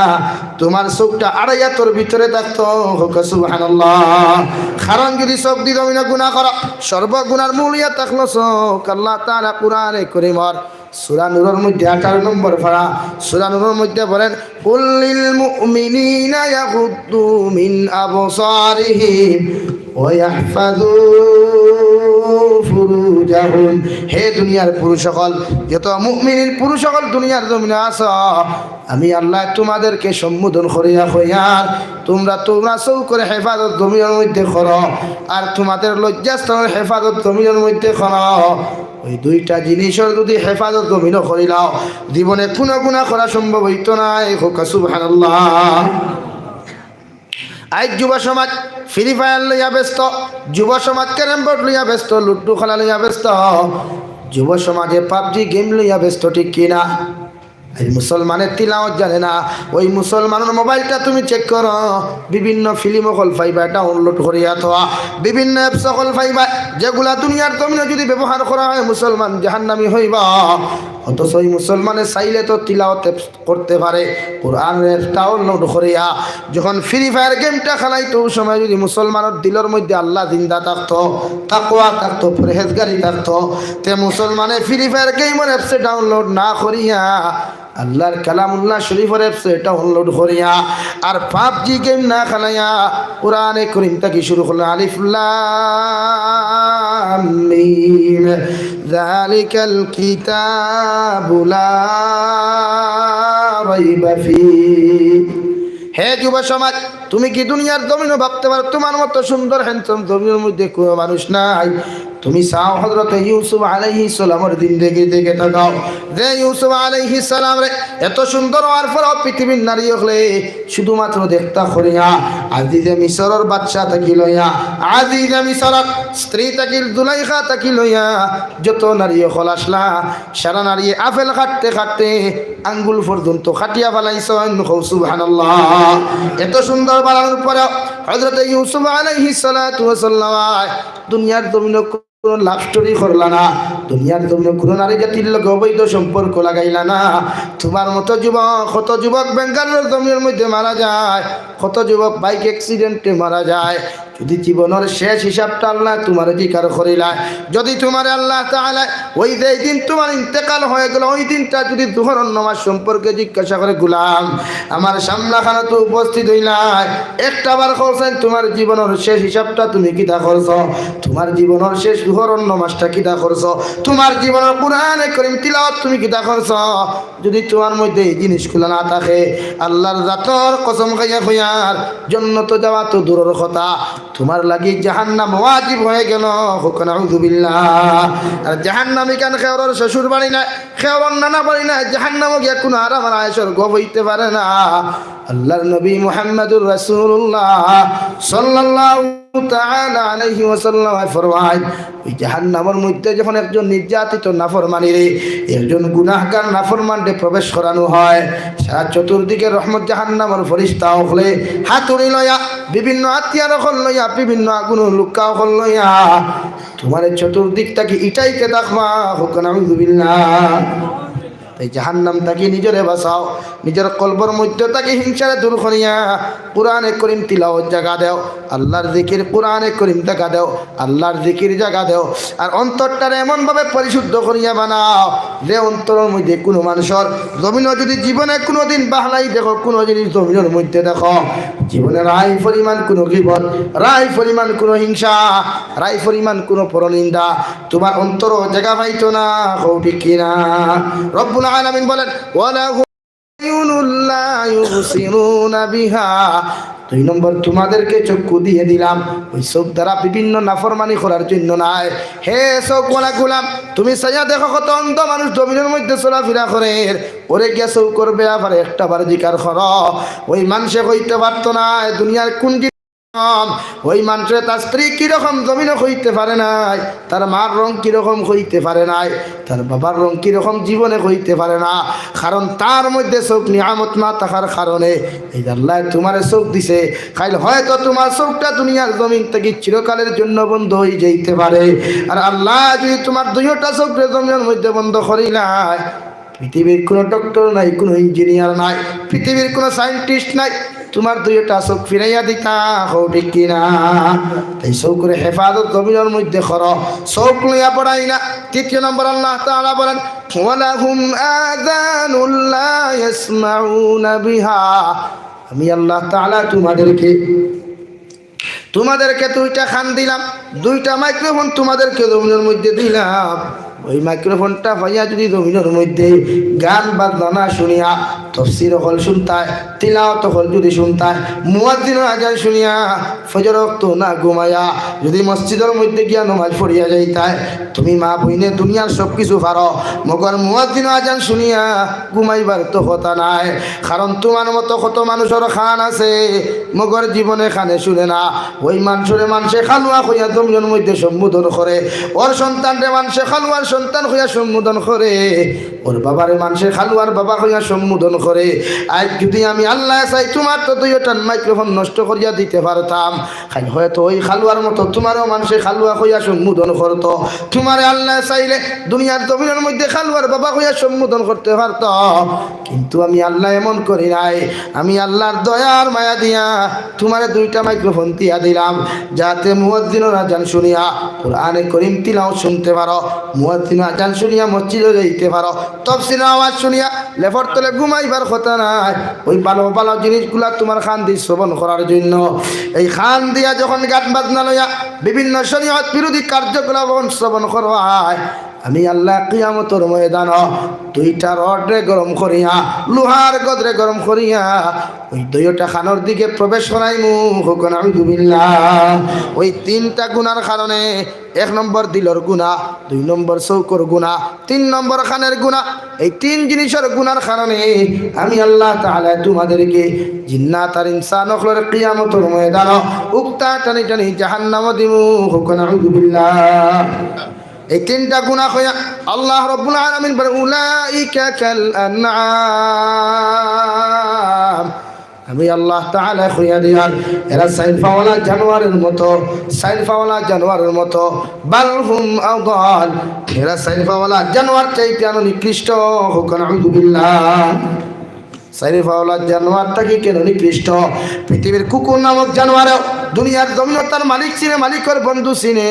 S1: তোমার চোখটা আড়াইয়াতর ভিতরে থাকতো। সুবহানাল্লাহ। কারণ যদি চোখ দিয়ে জমিনে গুণা করো, সর্বগুণার মূলিয়া থাকলো চোখ। আল্লাহ তাআলা কুরআনে কারীমের সূরা নূরের মধ্যে 18 নম্বর পারা, সূরা নূরের মধ্যে বলেন কুল্লিল মুমিনিনা ইয়াগুদ্দু মিন আবসারিহিম ওয়া ইয়াহফাযু ফুরুজাহুম। হে দুনিয়ার পুরুষ সকল, যত মুমিনের পুরুষ সকল দুনিয়ার জমিনে আছো, আমি আল্লাহ তোমাদেরকে সম্বোধন করিয়া কইয়ার তোমরা চৌ করে হেফাজত জমিনের মধ্যে করো, আর তোমাদের লজ্জাস্থানের হেফাজত জমিনের মধ্যে করো। ওই 2টা জিনিসের যদি হেফাজত জমিনও করিলাও জীবনে কোনো গুনাহ করা সম্ভব হইতো না। সুবহানাল্লাহ। আজ যুব সমাজ ফ্রি ফায়ার লইয়া ব্যস্ত, যুব সমাজ ক্যারাম বোর্ড লইয়া ব্যস্ত, লুডু খেলা লইয়া ব্যস্ত, যুব সমাজে পাবজি গেম লইয়া ব্যস্ত, ঠিক কিনা? এই মুসলমানের তিলাওয়াত জানে না। ওই মুসলমানের মোবাইলটা তুমি চেক করো, বিভিন্ন ফিল্ম সকল পাইবা ডাউনলোড করিয়া থোয়া, বিভিন্ন অ্যাপ সকল পাইবা যেগুলা দুনিয়ার জমিনে যদি ব্যবহার করা হয় মুসলমান জাহান্নামী হইবা। অথচ ওই মুসলমানের চাইলে তো তিলাওয়াত করতে পারে, কোরআনের ডাউনলোড করিয়া যখন ফ্রি ফায়ার গেমটা খেলাইতো ওই সময় যদি মুসলমানের দিলের মধ্যে আল্লাহ জিন্দা থাকতো, তাকওয়া থাকতো, পরহেজগারি থাকতো, তে মুসলমানের ফ্রি ফায়ার গেমের অ্যাপসে ডাউনলোড না করিয়া আল্লাহর কালামুল্লাহ শরীফের অ্যাপসে ডাউনলোড করিয়া আর পাবজি গেম না খেলাইয়া কোরআনে কারীম থেকে শুরু করলো আলিফ লাম মিম যালিকাল কিতাবু লা রাইবা ফীহি। হে যুব সমাজ, তুমি কি দুনিয়ার জমিনে ভাবতে পারো তোমার মতো সুন্দর হ্যান্ডসাম জমিনের মধ্যে কোনো মানুষ নাই? তুমি চাও হযরত ইউসুফ আলাইহিস সালামের জিন্দেগি দেখে তাকাও, যে ইউসুফ আলাইহিস সালাম রে এত সুন্দর হওয়ার পর পৃথিবীর নারী হলে শুধুমাত্র দেখতা করিয়া আজিজে মিশরের বাদশা থাকি লইয়া, আজিজে মিশরের স্ত্রী থাকি জুলাইখা থাকি লইয়া যত নারী হল আসলা, সারা নারী আপেল কাটতে কাটতে আঙ্গুল পর্যন্ত খাটিয়া ফেলাইছেন। সুবহানাল্লাহ। এত সুন্দর বানানোর পরে হযরত ইউসুফ আলাইহিস সালাতু ওয়াস সালাম দুনিয়ার জমিনে কোনো লাভ স্টোরি করলা না, দুনিয়ার জমিনে কোনো নারী জাতির লোক অবৈধ সম্পর্ক লাগাইলা না। তোমার মতো যুবক, কত যুবক বেঙ্গালোর জমির মধ্যে মারা যায়, কত যুবক বাইক অ্যাক্সিডেন্টে মারা যায়। যদি জীবনের শেষ হিসাবটা আল্লাহ তোমার জিকার করিলা, যদি তোমার আল্লাহ তাআলা ওই যে দিন তোমার ইন্তেকাল হয়ে গেল ওই দিনটা যদি দুহর নামাজ সম্পর্কে জিজ্ঞাসা করে, গোলাম আমার সামনাখানে তো উপস্থিত হইলাই, একটা বার করছেন তোমার জীবনের শেষ হিসাবটা তুমি কিতা করছো? তোমার জীবনের শেষ দুহর নামাজটা কিতা করছো? তোমার জীবনের কোরআনে কারীম তিলাওয়াত তুমি কিতা করছো? যদি তোমার মধ্যে এই জিনিসগুলো না থাকে, আল্লাহর জাতর কসম খাইয়া কইয়ার জান্নাতে যাওয়া তো দূরের কথা, তোমার লাগি জাহান্নাম ওয়াজিব হয়ে গেল। নাউযু বিল্লাহ। আর জাহান্নামী কেন খেওয়ার শ্বশুর বাড়ি না, খেওয়ার নানা বাড়ি না, জাহান্নামে গিয়া কোনো আরাম আর আয়েশের গপ হইতে পারে না। আল্লাহর নবী মুহাম্মদুর রাসূলুল্লাহ সাল্লাল্লাহু তাআলা আলাইহি ওয়াসাল্লাম ফরমায়, ওই জাহান্নামের মধ্যে যখন একজন নির্যাতিত নাফরমানি রে, একজন গুনাহগার নাফরমানকে প্রবেশ করানো হয়, সারা চতুর্দিকে রহমত জাহান্নামের ফেরেশতা হলে হাতুড়ি লইয়া, বিভিন্ন হাতিয়ার লইয়া, বিভিন্ন আগুন লুক্কা লইয়া তোমার চতুর্দিক থেকে ইটাইকে দেখবা। নাউযু বিল্লাহ। তাই জাহান্নাম থেকে নিজরে বাঁচাও, নিজের কলবর মধ্যে থেকে হিংসারে দূর করিয়া কোরআনে কারীম তিলাওয়াত জায়গা দাও, আল্লাহর জিকির কোরআনে কারীম জায়গা দাও, আল্লাহর জিকির জায়গা দাও। আর অন্তরটারে এমনভাবে পরিশুদ্ধ করিয়া বানাও যে অন্তরের মধ্যে কোনো মানুষের জমিনও যদি জীবনে কোনো দিন বাহলাই দেখো, কোনো জিনিস জমিনের মধ্যে দেখো, জীবনে রায় পরিমাণ কোনো গীবত, রায় পরিমাণ কোনো হিংসা, রায় পরিমাণ কোনো পরনিন্দা তোমার অন্তর জায়গা পাইতো না। ঠিক কিনা? রব্বুল আলামিন বলেন, ওয়ালাহু আয়ুনুল লা ইউবসিরুনা বিহা। 2 নম্বর, তোমাদেরকে চক্ষু দিয়ে দিলাম, ওই চোখ দ্বারা বিভিন্ন নাফরমানি করার জন্য নয়। হে চোখওয়ালা গোলাম, তুমি সাইয়া দেখো কত অন্ধ মানুষ জমিনের মধ্যে চলাফেরা করে, ওরে গিয়া চোখ করবে আবার একটা বার জিকার কর। ওই মানুষে কইতে পারতো না দুনিয়ার কোন ওই মানুষের তার স্ত্রী কিরকম জমিনে হইতে পারে নাই, তার মার রং কিরকম হইতে পারে নাই, তার বাবার রং কিরকম জীবনে হইতে পারে না, কারণ তার মধ্যে চোখ নিয়ামত না থাকার কারণে এই আল্লাহ তোমার চোখ দিছে। খাইল হয়তো তোমার চোখটা দুনিয়ার জমিন থেকে চিরকালের জন্য বন্ধ হয়ে যাইতে পারে। আর আল্লাহ যদি তোমার 2টা চোখের জমিনের মধ্যে বন্ধ করিলাই, পৃথিবীর কোনো ডক্টর নাই, কোনো ইঞ্জিনিয়ার নাই, পৃথিবীর কোনো সায়েন্টিস্ট নাই, তোমার 2টা চোখ ফিরাইয়া দিতা। ঠিক কিনা? তাই চোখের হেফাজত জমিনের মধ্যে কর, চোখ লইয়া পড়াই না। 3 নম্বর, আল্লাহ তাআলা বলেন, ওয়ালাহুম আযানুল লা ইয়াসমাউনা বিহা। আমি আল্লাহ তাআলা তোমাদেরকে 2টা কান দিলাম, 2টা মাইক্রোফোন তোমাদেরকে জমিনের মধ্যে দিলাম, ওই মাইক্রোফোনটা হইয়া যদি জমিনের মধ্যে গান বাজনা শুনিয়া তফসির হল শুনতায়, তিলাওয়াত হল যদি শুনতায়, মুয়াজ্জিনের আজান শুনিয়া ফজর ওয়াক্ত না ঘুমায়া যদি মসজিদের মধ্যে গিয়া নামাজ পড়িয়া যাইতায়, তুমি মা বইনে দুনিয়ার সব কিছু পারো, মগর মুয়াজ্জিনের আজান শুনিয়া ঘুমাইবার তো কথা নাই। কারণ তোমার মতো কত মানুষের খান আছে, মগর জীবনে খানে শুনে না। ওই মানুষে খালুয়া হইয়া জমিনের মধ্যে সম্বোধন করে, ওর সন্তানরে মানুষে খালুয়ার সন্তান হইয়া সম্বোধন করে, ওর বাবারে মানুষে খালুয়ার বাবা হইয়া সম্বোধন করে। আজ যদি আমি আল্লাহ চাই তোমার তো দুইটা মাইক্রোফোন নষ্ট করিয়া দিতে পারতাম, হয়তো ওই খালুয়ার মতো তোমারও মানুষে খালুয়া হইয়া সম্বোধন করতো। তোমারে আল্লাহ চাইলে দুনিয়ার জমিনের মধ্যে খালুয়ার বাবা হইয়া সম্বোধন করতে পারত, কিন্তু আমি আল্লাহ এমন করি নাই। আমি আল্লাহর দয়ার মায়া দিয়া তোমারে দুইটা মাইক্রোফোন দিয়া দিলাম, যাতে মুয়াজ্জিনের আজান শুনিয়া কোরআনে করিম তিলাওয়াত শুনতে পারো, মুয়াজ্জিনের আজান শুনিয়া মসজিদে যাইতে পারো, তাফসীরের আওয়াজ শুনিয়া লেফর তলে ঘুমাইবার কথা নাই। ওই ভালো ভালো জিনিসগুলা তোমার খান দিয়ে শ্রবণ করার জন্য। এই খান দিয়া যখন গান বাজনা লইয়া বিভিন্ন শরীয়ত বিরোধী কার্যকলাপ শ্রবণ করবায়, আমি আল্লাহ কিয়ামতের ময়দান দুইটা রডরে গরম করিয়া, লোহার গদরে গরম করিয়া ওই দুইটা খানোর দিকে প্রবেশ করাইমু। হুকুন আউযুবিল্লাহ। ওই তিনটা গুনার কারণে, 1 নম্বর দিলর গুনাহ, 2 নম্বর চৌকর গুনাহ, 3 নম্বর খানের গুনাহ, এই 3 জিনিসের গুনার কারণে আমি আল্লাহ তাআলা তোমাদেরকে জিন্নাত আর ইনসান হকলের কিয়ামতের ময়দান উক্তা টানি টানি জাহান্নামে দিমু। হুকুন আউযুবিল্লাহ। এই 3টা গুনাহ হইয়া আল্লাহ রাব্বুল আলামিন বলেন উলাইকা কাল আনআম। আমি আল্লাহ তাআলা কইয়া দিয়ার এরা সাইলফাওয়ালা জানোয়ারের মতো, সাইলফাওয়ালা জানোয়ারের মতো, বালহুম আদাল, এরা সাইলফাওয়ালা জানোয়ার চাইতে আরো নিকৃষ্ট। হুকুন আউযুবিল্লাহ। সাইলফাওয়ালা জানোয়ারটা কি কেন নিকৃষ্ট? পৃথিবীর কুকুর নামক জানোয়ার দুনিয়ার জমিন তার মালিক চিনে, মালিকের বন্ধু চিনে,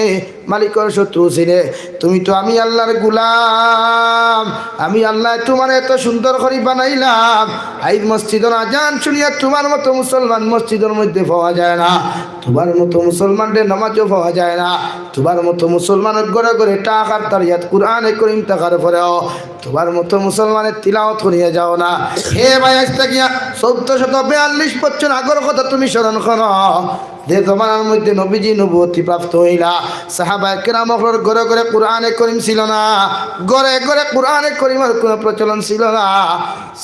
S1: মালিকের শত্রু চিনে। তুমি তো আমি আল্লাহর গুলাম, আমি আল্লাহ তোমার এত সুন্দর করে বানাইলাম। আইজ মসজিদের আজান শুনিয়া তোমার মতো মুসলমান মসজিদের মধ্যে পাওয়া যায় না, তোমার মতো মুসলমানদের নামাজও পাওয়া যায় না, তোমার মতো মুসলমানের ঘরে ঘরে টাকার তারিয়াত কুরআনে করিম টাকার পরেও তোমার মতো মুসলমানের তিলাওয়াত করিয়া যাও না। হে ভাই, আজ থেকে 1442 বছর আগের কথা তুমি স্মরণ করো, যে জমানার মধ্যে নবীজি নবুয়তি প্রাপ্ত হইলা, সাহাবায়ে কেরাম হকলের ঘরে ঘরে কুরআনে করিম ছিল না, ঘরে ঘরে কুরআনে করিমের কোনো প্রচলন ছিল না।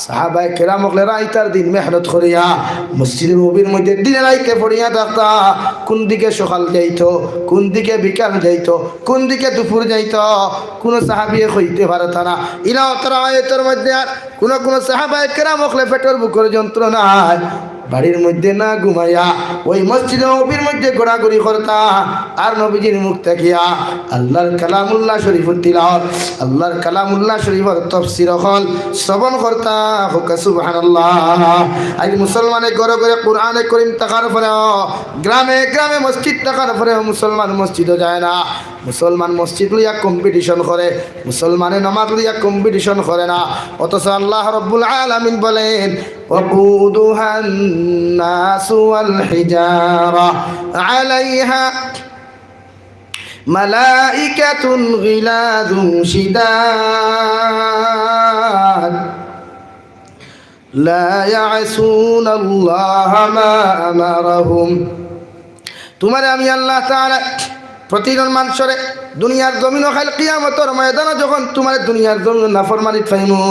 S1: সাহাবায়ে কেরাম হকলে রাইতার দিন মেহনত করিয়া মসজিদের নবীর মধ্যে দিনে রাইতে পড়িয়া থাকতা। কোন দিকে সকাল যাইতো, কোন দিকে বিকাল যাইতো, কোন দিকে দুপুর যাইতো, কোনো সাহাবিয়ে কইতে পারত না। ইলা তারা আয়াতের মধ্যে আর কোন সাহাবায়ে কেরাম হকলে পেটের বুকের যন্ত্রণা বাড়ির মধ্যে না ঘুমাইয়া ওই মসজিদে নবীর মধ্যে ঘোরাঘুরি করতা, আর নবীজির মুখ তাকিয়া আল্লাহর কালামুল্লাহ শরীফের তিলাওয়াত, আল্লাহর কালামুল্লাহ শরীফের তাফসীর হল শ্রবণ করতা। হুকা সুবহানাল্লাহ। আজ মুসলমানের ঘরে ঘরে কুরআনে করিম থাকার পরেও, গ্রামে গ্রামে মসজিদ থাকার পরেও মুসলমান মসজিদও যায় না। মুসলমান মসজিদ লইয়া কম্পিটিশন করে, মুসলমানে নামাজ লইয়া কম্পিটিশন করে না। অথচ আল্লাহ রাব্বুল আলামিন বলেন ওয়াকুদুহা الناس والحجارة عليها ملائكة غلاظ شداد لا يعصون الله ما أمرهم। তোমারে আমি আল্লাহ তাআলা প্রতিজন মানুষরে দুনিয়ার জমিন খাইল কিয়ামতের ময়দানে যখন তোমার দুনিয়ার জমিন নাফরমানি ফাইমু,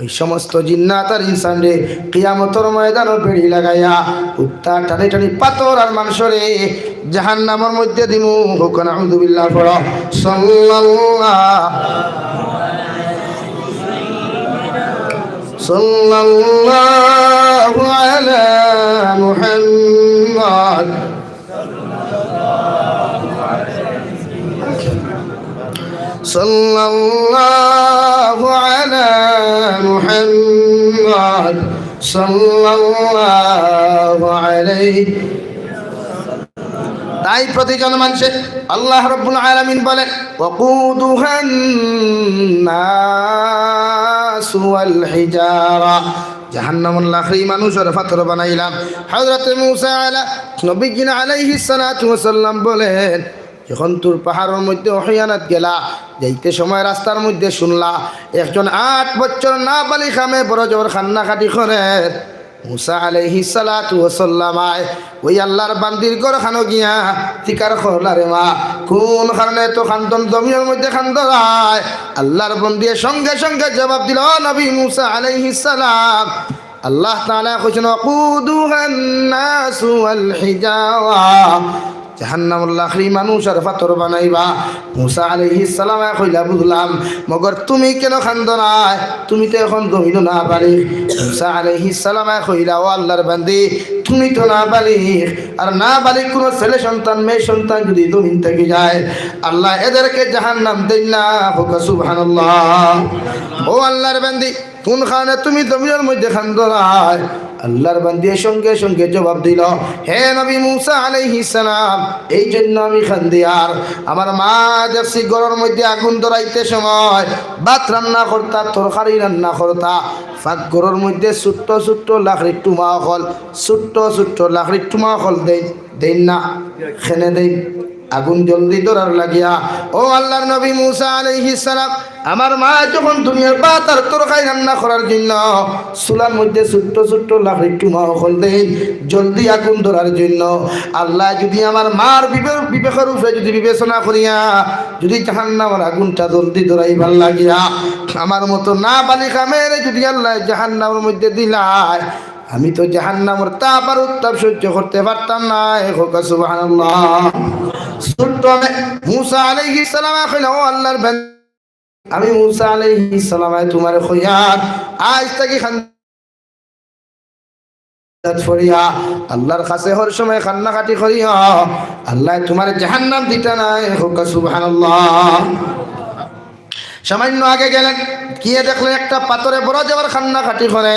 S1: ওই সমস্ত জিন্নাত আর ইনসান রে কিয়ামতের ময়দানে বেড়ি লাগাইয়া উত্তা টানি টানি পাথর আর মানুষরে জাহান্নামের মধ্যে দিমু। হুকুন আউযুবিল্লাহ। পড়ো সাল্লাল্লাহু আলা মুহাম্মদ সাল্লাল্লাহু আলা মুহাম্মদ সাল্লাল্লাহু আলাইহি। তাই প্রতিজন মানুষে আল্লাহ রাব্বুল আলামিন বলেন ওয়াকুদুহান নাস ওয়াল হিজারা, জাহান্নামের লাকড়ি মানুষের পাথর বানাইলাম। হযরত মূসা নবীজি আলাইহিস সালাতু ওয়াস সালাম বলেন যখন তোর পাহাড়ের মধ্যে অহিয়ানাত গেলা যাইতে সময় রাস্তার মধ্যে শুনলা একজন 8 বছর না বালিকা মেয়ে বড় জবর কান্নাকাটি করে। মুসা আলাইহিস সালাতু ওয়াসাল্লাম ওই আল্লাহর বান্দির ঘর খানো গিয়া তিকার করলা রে মা কোন কারণে তো খান্দন জমিনের মধ্যে খান্দরায়। আল্লাহর বান্দি সঙ্গে সঙ্গে জবাব দিল নবী মুসা আলাইহিস সালাম আল্লাহ তাআলা কইছেন ওয়াকুদুহান নাসু ওয়াল হিজাওয়া জাহান্নামুল লাখরি মানুষ আর পাথর বানাইবা। মুসা আলাইহিস সালাম কইলা বুঝলাম মগর তুমি কেন খান্দনায় তুমি তো এখন জমিন না বালিক। মুসা আলাইহিস সালাম কইলা ও আল্লাহর বান্দি তুমি তো না বালিক আর না বালিক কোন ছেলে সন্তান মেয়ে সন্তান যদি জমিন থেকে যায় আল্লাহ এদেরকে জাহান্নাম দেন না। সুবহানাল্লাহ। ও আল্লাহর বান্দি কোন কারণে তুমি জমিনের মধ্যে খান্দনায়? আল্লাহর বান্দি সঙ্গে সঙ্গে জবাব দিল হে নবী মুসা আলাইহিস সালাম এই জন্য আমি খান্দি আর আমার মা দেখছি ঘরের মধ্যে আগুন ধরাইতে সময় ভাত রান্না করতা তরকারি রান্না করতা ফাঁক ঘরের মধ্যে ছোট্ট ছোট্ট লাকড়ির টুমা হল ছোট্ট ছোট্ট লাকড়ির টুমা হল দেন না খেনে দেন আগুন জলদি ধরার লাগিয়া। ও আল্লাহর নবী মুসা আলাইহিস সালাম আমার মা যখন দুনিয়ার ভাত আর তরকারি রান্না করার জন্য চুলার মধ্যে ছোট্ট ছোট্ট লাকড়ির টুমা হল দেন জলদি আগুন ধরার জন্য। আল্লাহ যদি আমার মার বিবেকের উপরে যদি বিবেচনা করিয়া যদি জাহান্নামের আগুনটা জলদি ধরাইবার লাগিয়া আমার মতো না বালিকা মেয়েরে যদি আল্লাহ জাহান্নামের মধ্যে দিলায় আমি তো জাহান্নামের তাপ আর উত্তাপ সহ্য করতে পারতাম না। সুবহানাল্লাহ। ছোট্ট মুসা আলাইহিস সালাম কইল ও আল্লাহর বান্দা আমি মুসা আলাইহিস সালাম তোমার খয়াত আজ থেকে ফরিয়া আল্লাহর কাছে হর সময় কান্নাকাটি করিয়া আল্লাহ তোমার জাহান্নাম দিতা নাই। সুবহানাল্লাহ। সামান্য আগে গেলেন গিয়ে দেখলেন একটা পাথরে বড় যাবার কান্নাকাটি করে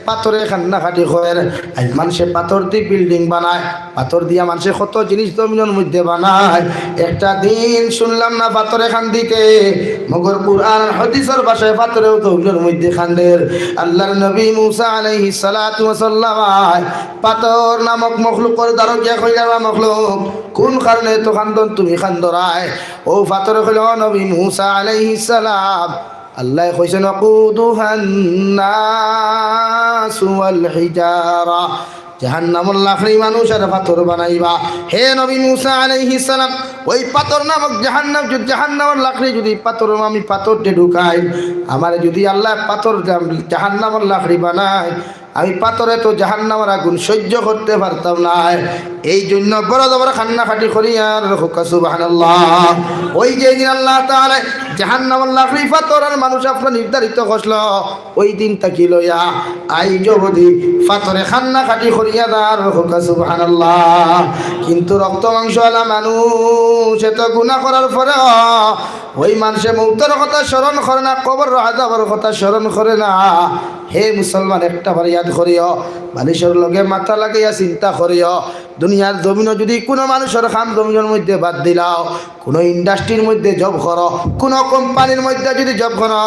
S1: পাথরে কান্নাকাটি করে। আজ মানুষে পাথর দিয়ে বিল্ডিং বানায় পাথর দিয়া মানুষে কত জিনিস জমিনের মধ্যে বানায়। একটা দিন শুনলাম না পাথরে খান্দিতে মগর কুরআন হাদিসের ভাষায় পাথরেও জমিনের মধ্যে খান্দের। আল্লাহর নবী মুসা আলাইহিস সালাতু ওয়াসাল্লাম পাথর নামক মখলুকের দ্বারা গিয়া কইলা মখলুক কোন কারণে তো খান্দন তুমি খান্দরায়? ও পাথরে কইল নবী মুসা আলাইহিস সালাম আল্লাহ কইছেন ওয়াকুদুহান নাসু ওয়াল হিজারা জাহান্নামুল লাখরি মানুষ আর পাথর বানাইবা। হে নবী মুসা আলাইহিস সালাম ওই পাথর নামক জাহান্নামের লাকড়ি যদি পাথর আমি পাথরতে ঢুকাই আমার যদি আল্লাহ পাথর জাহান্নামের লাকড়ি বানায় আমি পাথরে তো জাহান্নামের আগুন সহ্য করতে পারতাম না। এই জন্য বড় বড় কান্নাকাটি করি আর সুবহানাল্লাহ। ওই যে দিন আল্লাহ তাআলা জাহান্নামের লাকড়ি পাথর আর মানুষ আপনার নির্ধারিত করল ওই দিন তাকি লইয়া আই যদি পাথরে কান্নাকাটি করিয়া দার সুবহানাল্লাহ। কিন্তু রক্ত মাংসওয়ালা মানুষ এত গুনাহ করার পরে ওই মানুষে মৌতের কথা স্মরণ করে না কবর আযাবের কথা স্মরণ করে না। হে মুসলমান একটা বার ইয়াদ করিও মানুষের লগে মাথা লাগাইয়া চিন্তা করিও দুনিয়ার জমিন যদি কোনো মানুষের খাম জমিনের মধ্যে বাদ দিলাও কোনো ইন্ডাস্ট্রির মধ্যে জব করো কোনো কোম্পানির মধ্যে যদি জব করো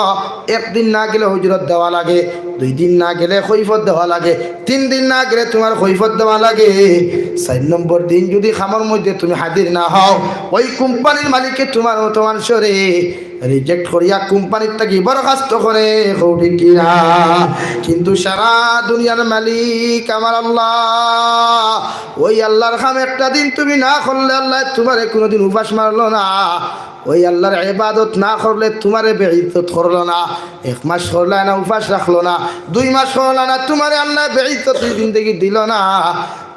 S1: একদিন না গেলে হুজরত দেওয়া লাগে 2 দিন না গেলে কৈফত দেওয়া লাগে 3 দিন না গেলে তোমার কৈফত দেওয়া লাগে 4 নম্বর দিন যদি খামের মধ্যে তুমি হাজির না হও ওই কোম্পানির মালিককে তোমার সরে রিজেক্ট করিয়া কোম্পানির থেকে বরখাস্ত করে ঠিক কিনা। কিন্তু সারা দুনিয়ার মালিক আমার আল্লাহ ওই আল্লাহর খাম একটা দিন তুমি না করলে আল্লাহ তোমারে কোনোদিন উপাস মারলো না। ওই আল্লাহর ইবাদত না করলে তোমারে বেইজ্জত করলো না। 1 মাস করলে না উপাস রাখলো না 2 মাস করলে না তোমারে আল্লাহ বেইজ্জতের জিন্দেগি দিল না।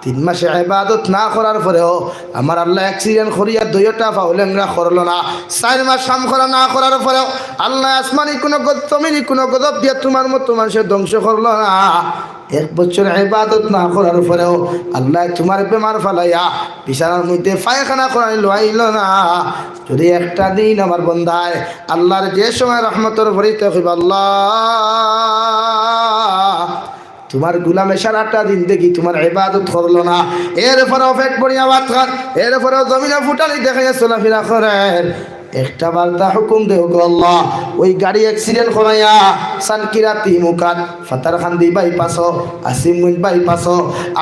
S1: 3 মাসে ইবাদত না করার পরেও আমার আল্লাহ অ্যাক্সিডেন্ট করিয়া 2টা ফাউলেংরা করলো না। 4 মাস কাম করা না করার পরেও আল্লাহ আসমানি কোনো জমিনি কোনো গজব দিয়া তোমার মতো মানুষের ধ্বংস করলো না। 1 বছর ইবাদত না করার পরেও আল্লাহ তোমার বেমার ফালাইয়া বিছানার মধ্যে পায়খানা করাই লইল না। যদি একটা দিন আমার বন্দায় আল্লাহর যে সময় রহমতের ভরিতে হইব আল্লাহ তোমার গুলামে সারাটা দিন দেখি তোমার ইবাদত করলো না এরপরেও পেট ভরিয়া ভাত খান এরপরেও জমিনে ফুটালি দেখাইয়া চলাফেরা করেন একটা বার্তা হুকুম দেও গো আল্লাহ ওই গাড়ি অ্যাক্সিডেন্ট করাইয়া সানকিরাতি মুকাত ফাতারখান্দি বাইপাস আসিমগঞ্জ বাইপাস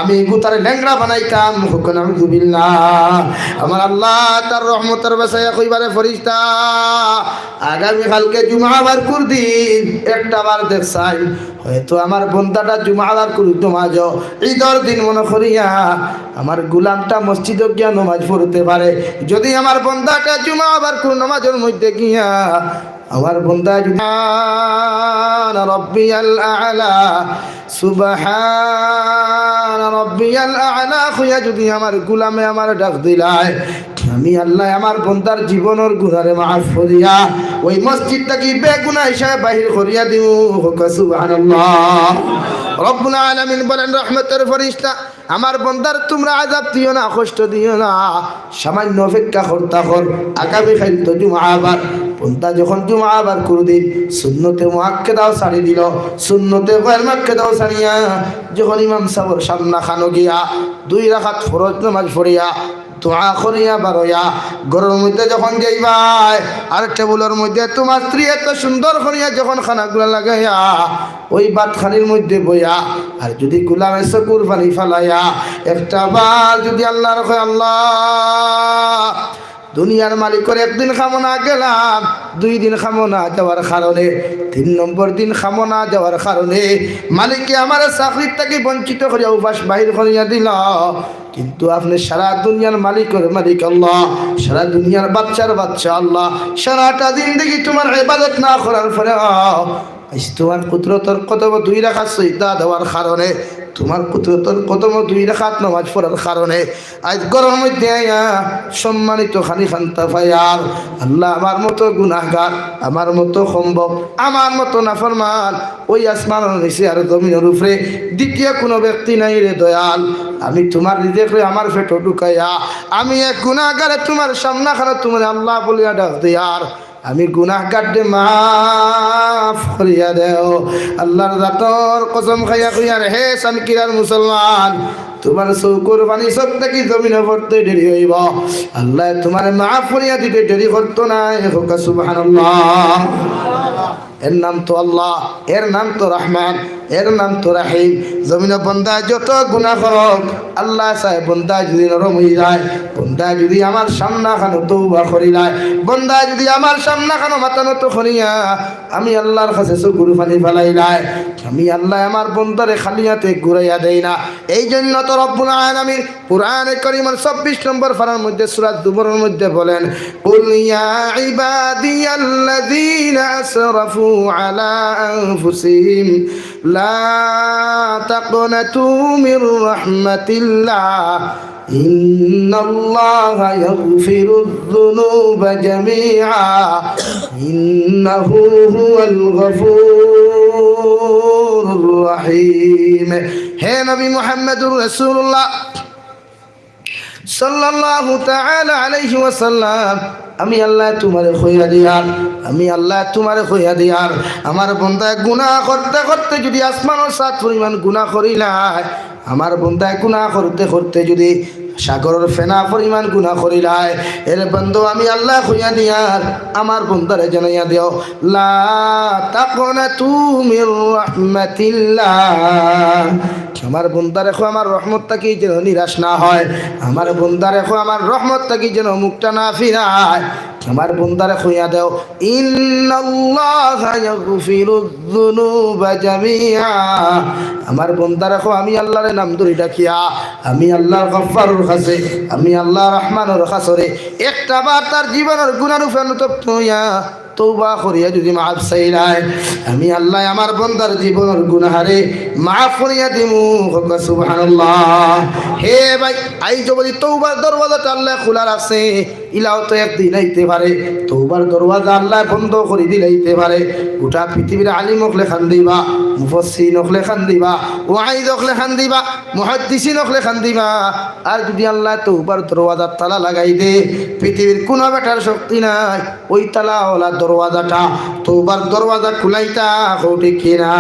S1: আমি গুতার ল্যাংড়া বানাইতাম হুকুম আউযুবিল্লাহ আমার আল্লাহ তার রহমতের বাসায় কইবারে ফরিস্তা আগামী কালকে জুমাবার কুরদিন একটা বার দেখছাই হয়তো আমার বন্দাটা জুমাবার কুরদ নামাজ ঈদের দিন মনে করিয়া আমার গোলামটা মসজিদে গিয়া নামাজ পড়তে পারে যদি আমার বন্দাটা জুমাবার কুরদ নামাজের মধ্যে গিয়া আমার বন্দা সুবহান রাব্বিয়াল আ'লা সুবহান রাব্বিয়াল আ'লা খুয়া যদি আমার গোলামে আমার ডাক দিলায় আমি আল্লাহ আমার বন্দার জীবনের গুনারে মাফ করিয়া ওই মসজিদটা কি বেগুনাহ হিসাবে বাহির করিয়া দিও সুবহানাল্লাহ রব্বুল আলামিন বলেন রহমতের ফেরেশতা আমার বন্দার তোমরা আযাব দিও না কষ্ট দিও না সামান্য অপেক্ষা করতা কর আগামী কাল তো জুমাবার বন্দা যখন জুমাবার কুরদিন সুন্নতে মুআক্কাদাও ছাড়ি দিল সুন্নতে গায়র মুআক্কাদাও ছাড়িয়া যখন ইমাম সাহেবের সামনে খানো গিয়া 2 রাকাত ফরজ নামাজ পড়িয়া দোয়া করিয়া বারোয়া ঘরের মধ্যে যখন যাইবাই আর টেবুলের মধ্যে তোমার স্ত্রী এত সুন্দর করিয়া যখন খানাগুলা লাগাইয়া ওই ভাতখানির মধ্যে বইয়া আর যদি গোলামের চকুর পানি ফালাইয়া একটা বার যদি আল্লাহর কয় আল্লাহ দুনিয়ার মালিকের একদিন খামো না গেলাম 2 দিন খামো না যাওয়ার কারণে 3 নম্বর দিন খামো না যাওয়ার কারণে মালিককে আমার চাকরির থেকে বঞ্চিত করিয়া উপাস বাহির করিয়া দিল কিন্তু আপনি সারা দুনিয়ার মালিকের মালিক আল্লাহ সারা দুনিয়ার বাচ্চার বাচ্চা আল্লাহ সারাটা জিন্দেগি তোমার ইবাদত না করার পরে তোমার কুদরতের কদম 2 রাকাত সিজদা দেওয়ার কারণে তোমার কুদরতের কদম 2 রাকাত নামাজ পড়ার কারণে আজ গরমের মধ্যে সম্মানিত খানি খান্তা ফায়ার আল্লাহ আমার মতো গুনাহগার আমার মতো সম্ভব আমার মতো নাফরমান ওই আসমানের নিচে আর জমিনের উপরে দ্বিতীয় কোনো ব্যক্তি নাই রে দয়াল আমি তোমার রিজিক আমার পেটে ঢুকাইয়া আমি এক গুনাহগারে তোমার সামনে খানা তোমার আল্লাহ বলিয়া ডাক দিয়ার আমি গুনাহগারকে মাফ করিয়া দেও আল্লাহর জাতর কসম খাইয়া কইয়ার হে সানকিরার মুসলমান তোমার চৌকুর পানি সব থেকে জমিনে পড়তে দেরি হইব আল্লাহ তোমার মাফ করিয়া দিতে দেরি করতো না সুবহানাল্লাহ এর নাম তো আল্লাহ এর নাম তো রহমান এর নাম তো রাহিম জমিনে বন্দা যত গুনাহ করক আল্লাহ চায় বন্দা যদি নরম হয়ে যায় বন্দা যদি আমার সামনা খানো তওবা করিলায় বন্দা যদি আমার সামনা খানো মাথা নত করিয়া আমি আল্লাহর কাছে চকুর পানি ফেলাইলায় আমি আল্লাহ আমার বন্দারে খালি হাতে ঘুরাইয়া দেই না এই জন্য তো রব্বুল আলামিন কুরআনে কারীমের 26 নম্বর পারার মধ্যে সূরা জুমারের মধ্যে বলেন কুল ইয়া ইবাদিয়াল্লাযীনা আসরাফু আলা আনফুসিহিম লা তাকনাতু মির রাহমাতিল্লাহ ইন্নাল্লাহা ইয়াগফিরুয যুনুবা জামিআ ইন্নাহু হুয়াল গফুরুর রহিম হে নবী মুহাম্মদুর রাসূলুল্লাহ সাল্লাল্লাহু তাআলা আলাইহি ওয়াসাল্লাম আমি আল্লাহ তোমারে কইয়া দিয়ার আমি আল্লাহ তোমারে কইয়া দিয়ার আমার বন্দা গুনাহ করতে করতে যদি আসমানের সাত পরিমাণ গুনাহ করিলায় আমার বন্দা গুনাহ করতে করতে যদি সাগরের ফেনা পরিমাণ গুনাহ করিলায় এর বন্ধু আমি আল্লাহ কইয়া দিয়ার আমার বন্দারে জানাইয়া দিও লা তাকনাতু মির রাহমাতিল্লাহ আমার বন্দা রেখো আমার রহমত থাকি যেন নিরাশ না হয় আমার বন্দা রেখো আমার রহমত থাকি যেন মুখটা না ফিরায় আমার বন্দারে কইয়া দাও ইন্নাল্লাহা ইয়াগফিরুয যুনুবা জামিআ আমার বন্দা রেখো আমি আল্লাহর নাম ধরে ডাকিয়া আমি আল্লাহর গফফারুর কাছে আমি আল্লাহর রহমানুর কাছে একটা বার তার জীবনের গুনাহ রূপে অনুতপ্ত হইয়া তওবা করিয়া যদি মাফ চাইলায় আমি আল্লাহ আমার বন্দার জীবনের গুনাহারে মাফ করিয়া দিমু সুবহানাল্লাহ হে ভাই আই যদি তওবার দরওয়াজাটা আল্লাহ খোলা রাখছে ইলাও তো একদিন আইতে পারে তওবার দরওয়াজা আল্লাহ বন্ধ করে দিলাইতে পারে গোটা পৃথিবীর আলিমক লেখান দিবা মুফাসসিরিনক লেখান দিবা ওয়াইদক লেখান দিবা মুহাদ্দিসিনক লেখান দিবা আর যদি আল্লাহ তওবার দরওয়াজার তালা লাগাই দে পৃথিবীর কোনো বেটার শক্তি নাই ওই তালাওয়ালা দরওয়াজাটা, তওবার দরওয়াজা খুলাইতা ঠিক কিনা?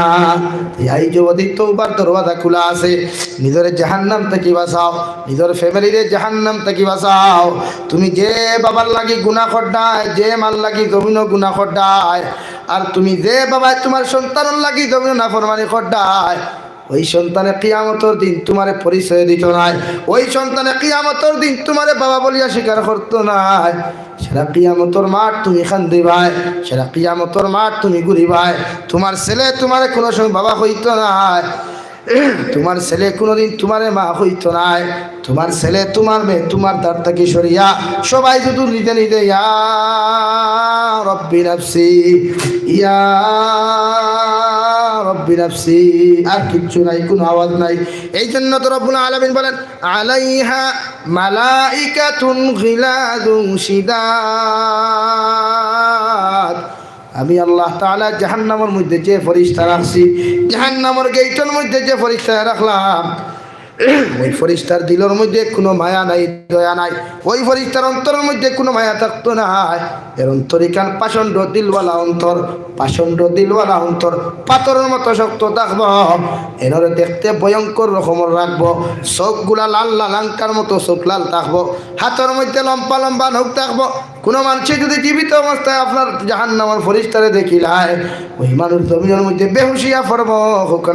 S1: এই যদি তওবার দরওয়াজা খোলা আছে, নিজের জাহান্নাম থেকে বাঁচাও, নিজের ফ্যামিলিরে জাহান্নাম থেকে বাঁচাও। তুমি যে বাবার লাগি গুনাহ করডায়, যে মাল লাগি জমিনও গুনাহ করডায়, আর তুমি যে বাবা তোমার সন্তানের লাগি জমিনও নাফরমানি করডায়, ওই সন্তানে কিয়ামতের দিন তোমারে পরিচয় দিত নাই, ওই সন্তানে কিয়ামতের দিন তোমারে বাবা বলিয়া স্বীকার করতো নাই। সেটা কিয়ামতের মাঠ তুমি কান্দিবাই, সেটা কিয়ামতের মাঠ তুমি ঘুরিবাই। তোমার ছেলে তোমারে কোনো সময় বাবা হইতো নাই, তোমার ছেলে কোনোদিন তোমারে মা হইতো নাই, তোমার ছেলে তোমার মেয়ে তোমার দ্বার থেকে সরিয়া সবাই শুধু নিজে নিজে ইয়া রব্বি নাফসি, ইয়া রব্বি নাফসি, আর কিচ্ছু নাই, কোনো আওয়াজ নাই। এই জন্য তো রব্বুল আলামিন বলেন আলাইহা মালাইকাতুন গিলাদুন শিদাদ। আমি আল্লাহ তাআলা জাহান্নামের মধ্যে যে ফেরেশতা রাখছি, জাহান্নামের গেটের মধ্যে যে ফেরেশতা রাখলাম, ওই ফেরেশতার দিলের মধ্যে কোনো মায়া নাই, দয়া নাই। ওই ফেরেশতার অন্তরের মধ্যে কোনো মায়া থাকতো না। এর অন্তরিকান পাষণ্ড দিলওয়ালা অন্তর, পাষণ্ড দিলওয়ালা অন্তর পাথরের মতো শক্ত থাকবো। এনরে দেখতে ভয়ঙ্কর রকমের রাখবো, চোখগুলা লাল লালাঙ্কার মতো চোখ লাল থাকবো, হাতের মধ্যে লম্বা লম্বা নখ থাকবো। কোনো মানুষে যদি জীবিত অবস্থায় আপনার জাহান্নামের ফেরেশতারে দেখিলায়, ওই মানুষ জমিনের মধ্যে বেহুশিয়া পড়ব।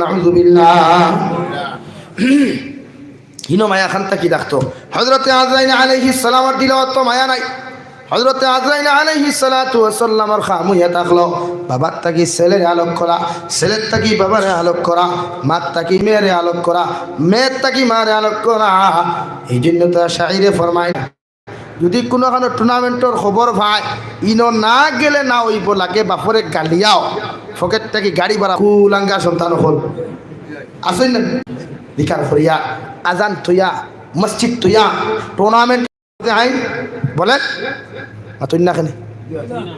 S1: নাউযুবিল্লাহ। হিনো মায়া খান্তা কি ডাকতো হযরতে আজরাইল আলাইহিস সালামের দিলে অত মায়া নাই। হযরতে আজরাইল আলাইহিস সালাতু ওয়াস সালামের খামুইয়া থাকলো, বাবার তাকি ছেলের আলোক করা, ছেলের তাকি বাবারে আলোক করা, মার তাকি মেয়েরে আলোক করা, মেয়ের তাকি মারে আলোক করা। এই জন্য তো শাইরে ফরমায়, যদি কোনো টুর্নামেন্টের খবর পায়, ইনো না গেলে না হইব, লাগে বাপরে গালিয়াও, ফকেট থেকে গাড়ি ভাড়া কুলাঙ্গা সন্তান হল আসেন না বিকার করিয়া আজান থইয়া মসজিদ থইয়া টুর্নামেন্ট আই বলেন না কেন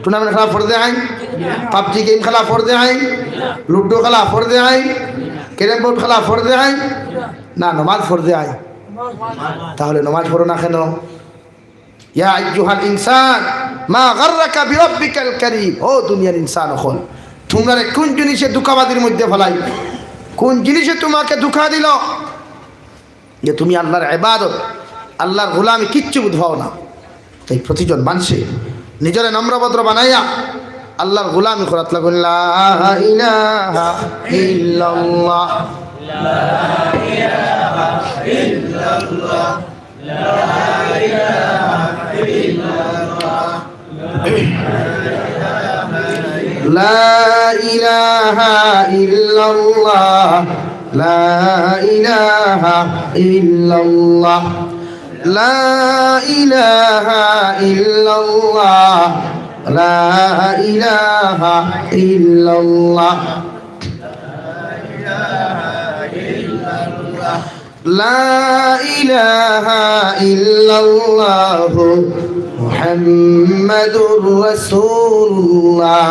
S1: টুর্নামেন্ট খেলা ফরদে আই, পাবজি গেম খেলা ফরদে আই, লুডো খেলা ফরদে আই, ক্যারেম বোর্ড খেলা ফরদে আই না, নমাজ ফরদে আই। তাহলে নমাজ পড়ো না কেন? ইয়া আইয়ুহাল ইনসান মা গাররাকা বিরাব্বিকাল কারীম। ও দুনিয়ার ইনসান হল, তোমরা কোন জিনিসে ধোঁকাবাজির মধ্যে ফেলাই, কোন জিনিসে তোমাকে ধোঁকা দিল যে তুমি আল্লাহর ইবাদত, আল্লাহর গোলামি কিচ্ছু বুঝাও না। তাই প্রতিজন মানুষে নিজের নম্রভদ্র বানাইয়া আল্লাহর গোলামি করাত লাগুন। লা ইলাহা ইল্লাল্লাহ, লা ইলাহা ইল্লাল্লাহ, লা ইলাহা ইল্লাল্লাহ, লা ইলাহা ইল্লাল্লাহ, লা ইলাহা ইল্লাল্লাহ, লা ইলাহা ইল্লাল্লাহ, লা ইলাহা ইল্লাল্লাহ, লা ইলাহা ইল্লাল্লাহ মুহাম্মাদুর রাসূলুল্লাহ।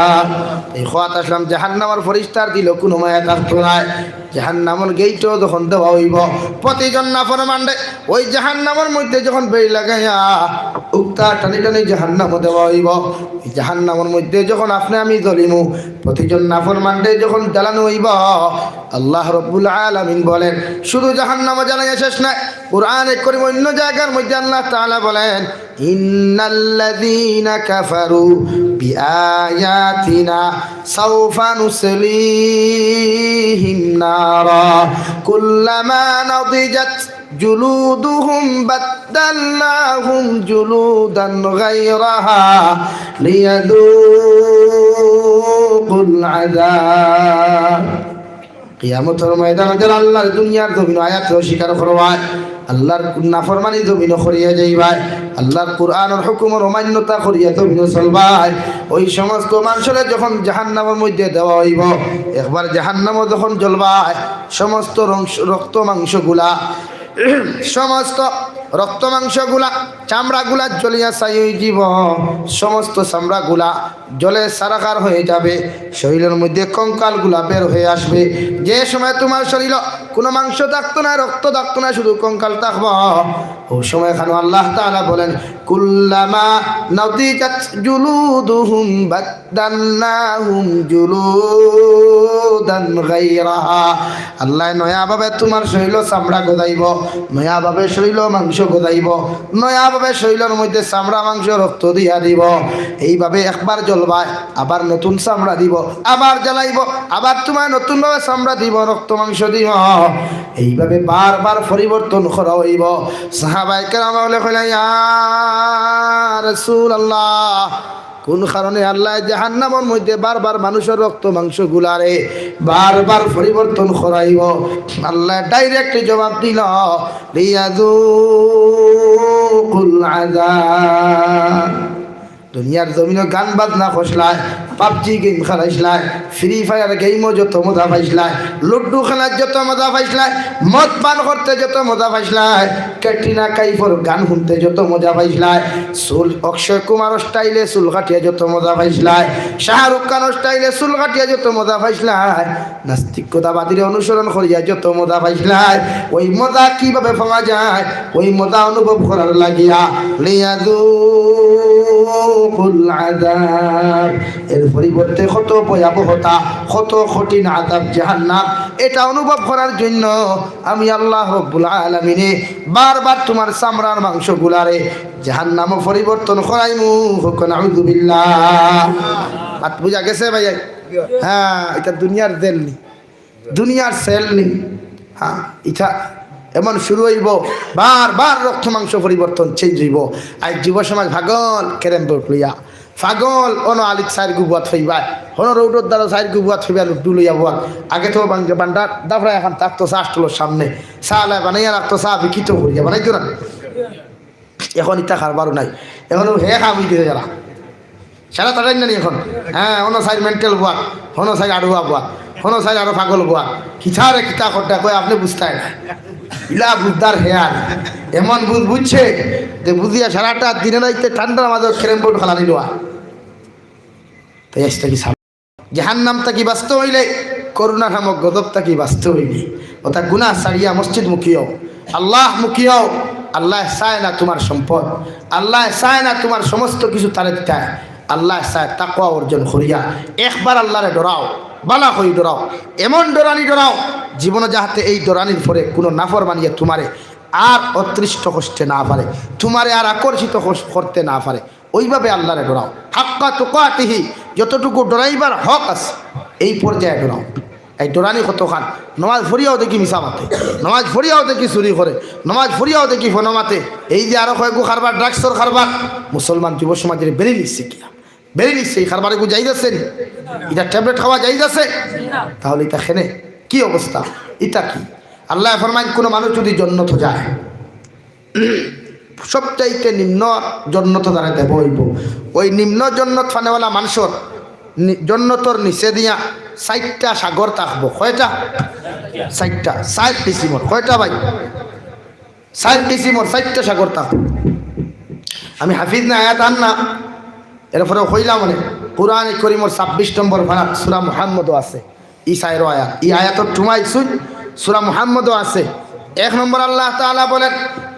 S1: এই কথা আসলাম জাহান্নামের ফেরেশতার দিল কোনো মায়া থাকতো না। জাহান্নামের গেটও যখন দেওয়া হইব, প্রতিজন নাফরমানরে ওই জাহান্নামের মধ্যে যখন বেড়ি লাগাইয়া উক্তা টানি টানি জাহান্নাম দেওয়া হইব। এই জাহান্নামের মধ্যে যখন আপনি আমি জ্বলিমু, প্রতিজন নাফরমানরে যখন জ্বালানো হইব, আল্লাহ রাব্বুল আলামিন বলেন শুধু জাহান্নামে জ্বালাইয়া শেষ নাই। কুরআনে কারীম অন্য জায়গার মধ্যে আল্লাহ তাআলা বলেন ইন্নাল্লাযীনা কাফারু বিআয়াতিনা সাওফা নুসলিহিম নারা কুল্লামা নাদিজাত জুলুদুহুম বাদদালনাহুম জুলুদান গায়রাহা লিয়াযুকুল আযাব। কিয়ামতের ময়দানে যারা আল্লাহর দুনিয়ার জমিন আয়াত স্বীকার করবায়, আল্লাহর নাফরমানি জমিন করিয়া যাইবায়, আল্লাহর কোরআনের হুকুমের অমান্যতা করিয়া জমিন চলবায়, ওই সমস্ত মানুষের যখন জাহান্নামের মধ্যে দেওয়া হইব, একবার জাহান্নামও যখন জ্বলবায়, সমস্ত রক্ত মাংসগুলা চামড়াগুলা জ্বলিয়া ছাই হয়ে যাব, সমস্ত চামড়াগুলা জলে সারাকার হয়ে যাবে, শরীরের মধ্যে কঙ্কালগুলা বের হয়ে আসবে। যে সময় তোমার শরীর কোনো মাংস থাকতো না, রক্ত থাকতো না, শুধু কঙ্কাল থাকবো, ওই সময় এখানে আল্লাহ তাআলা বলেন কুল্লামা নাদিজাত জুলুদুহুম বাদদালনাহুম জুলুদান গায়রাহা। আল্লাহ নয়াভাবে তোমার শরীর চামড়া গজাইব, নয়াভাবে শরীর মাংস গজাইব, নয়াভাবে শরীরের মধ্যে চামড়া মাংস রক্ত দিয়া দিব। এইভাবে একবার জ্বলবায়, আবার নতুন চামড়া দিব, আবার জ্বালাইব, আবার তোমার নতুনভাবে চামড়া দিব, রক্ত মাংস দিব। এইভাবে বারবার পরিবর্তন করা হইব। সাহাবায়ে কেরাম বলে কইলেন ইয়া রাসূলুল্লাহ, কোন কারণে আল্লাহ জাহান্নামের মধ্যে বারবার মানুষের রক্ত মাংস গুলারে বারবার পরিবর্তন করাইব? আল্লাহ ডাইরেক্ট জবাব দিল লিয়াযুকুল আযাব। দুনিয়ার জমিনে গান বাজনা খসলায়, পাবজি গেম খেলাইছিলায়, ফ্রি ফায়ার গেমও যত মজা পাইছিলায়, লুডু খেলার যত মজা পাইছিলায়, মদ পান করতে যত মজা পাইছিলায়, ক্যাটরিনা কাইফর গান শুনতে যত মজা পাইছিলায়, অক্ষয় কুমার স্টাইলে চুল কাটিয়া যত মজা পাইছিলায়, শাহরুখ খান স্টাইলে চুল কাটিয়া যত মজা পাইছিলায়, নাস্তিকতাবাদীর অনুসরণ করিয়া যত মজা পাইছিলায়, ওই মজা কিভাবে পাওয়া যায়? ওই মজা অনুভব করার লাগিয়া লিয়াযুকুল আযাব, এর পরিবর্তে কত ভয়াবহতা, কত কঠিন আযাব জাহান্নাম, এটা অনুভব করার জন্য আমি আল্লাহ রাব্বুল আলামিন বারবার তোমার চামড়ার মাংস গুলারে জাহান্নামও পরিবর্তন করাইমু। নাউযু বিল্লাহ। বাত বুঝা গেছে ভাই? হ্যাঁ, এটা দুনিয়ার জেল নি, দুনিয়ার সেল নি। হ্যাঁ, এটা এমন শুরু হইব, বারবার রক্ত মাংস পরিবর্তন চেঞ্জ হইব। আর যুব সমাজ ভাগল কেরেম বোর্ড লইয়া, পাগল অন আলিক সাইড গুবাত হইবা, হন রৌডর দ্বারা সাইড গুবাত হইবা, লুডু লইয়া বুয়াত। আগে তো বান্ডা দাফরা এখন থাকতো চাষ তোলোর সামনে, চা লাই বানাইয়া রাখতো, চা বিকিত করিয়া বানাইতো না। এখন ইটা খারবারও নাই, এখন হে খাবি দিয়ে যারা সারা তারাই জানি এখন। হ্যাঁ, অন্য সাইড মেন্টাল বুয়াত, হন সাইড আড়ুয়া বুয়াত, হন সাইড আরো পাগল বুয়াত, খিচারে খিতা করতে কয় আপনি বুঝতে না ইলা বুঝদার হেয়ার এমন বুঝছে যে বুঝিয়া সারাটা দিনে রাইতে ঠান্ডার মাঝে ক্যারেম বোর্ড খেলা নিল। তাই আসতে কি জাহান্নামটা কি বাঁচতে হইলে, করুণা নামক গজবটা কি বাঁচতে হইলে, ওটা গুনাহ ছাড়িয়া মসজিদ মুখিও, আল্লাহ মুখিও। আল্লাহ চায় না তোমার সম্পদ, আল্লাহ চায় না তোমার সমস্ত কিছু তারে চায়, আল্লাহ চায় তাকওয়া অর্জন করিয়া একবার আল্লাহরে ডরাও, বালা হই ডরাও, এমন ডরানি ডরাও জীবনে যাহাতে এই ডরানির পরে কোনো নাফরমানিয়া তোমারে আর অতৃষ্ট কষ্টে না পারে, তোমারে আর আকর্ষিত করতে না পারে, ওইভাবে আল্লাহরে ডরাও। হাক্কা তুকাতিহি, যতটুকু ডরাইবার হক আছে এই পর্যায়ে ডরাও। এই ডরানি কতখান? নমাজ ফরিয়াও দেখি মিশা মাতে, নমাজ ফরিয়াও দেখি চুরি করে, নমাজ ফরিয়াও দেখি ফোন মাতে, এই যে আরো কয়েকু খারবার, ড্রাগসর খারবার, মুসলমান যুব সমাজের বেড়ে নিচ্ছে কিনা, বেড়ে নিচ্ছে। এই খারবারে যাই যাচ্ছে নি, এটা ট্যাবলেট খাওয়া যাই যাচ্ছে, তাহলে এটা খেনে কি অবস্থা? এটা কি? আল্লাহ ফরমায় কোনো মানুষ যদি জন্নত যায়, সবচাইতে নিম্ন জন্নত দ্বারা দেব হইব, ওই নিম্ন জন্নত ফানেওয়ালা মানুষের জন্নতর নিচে দিয়া 4টা সাগর থাকবো। কয়টা? 4টা। 4 ডিসিমর কয়টা ভাই? 4 ডিসিমর 4টা সাগর থাকবো। আমি হাফিজ না আয়াত আন না, এরপরে হইলাম মানে কুরআন কারীমের 26 নম্বর ভাগ সূরা মুহাম্মদও আছে, ই 4 আয়াত, এই আয়াতর টুমাই শুন সূরা মুহাম্মদও আছে। 1 নম্বর আল্লাহ তাআলা বলেন,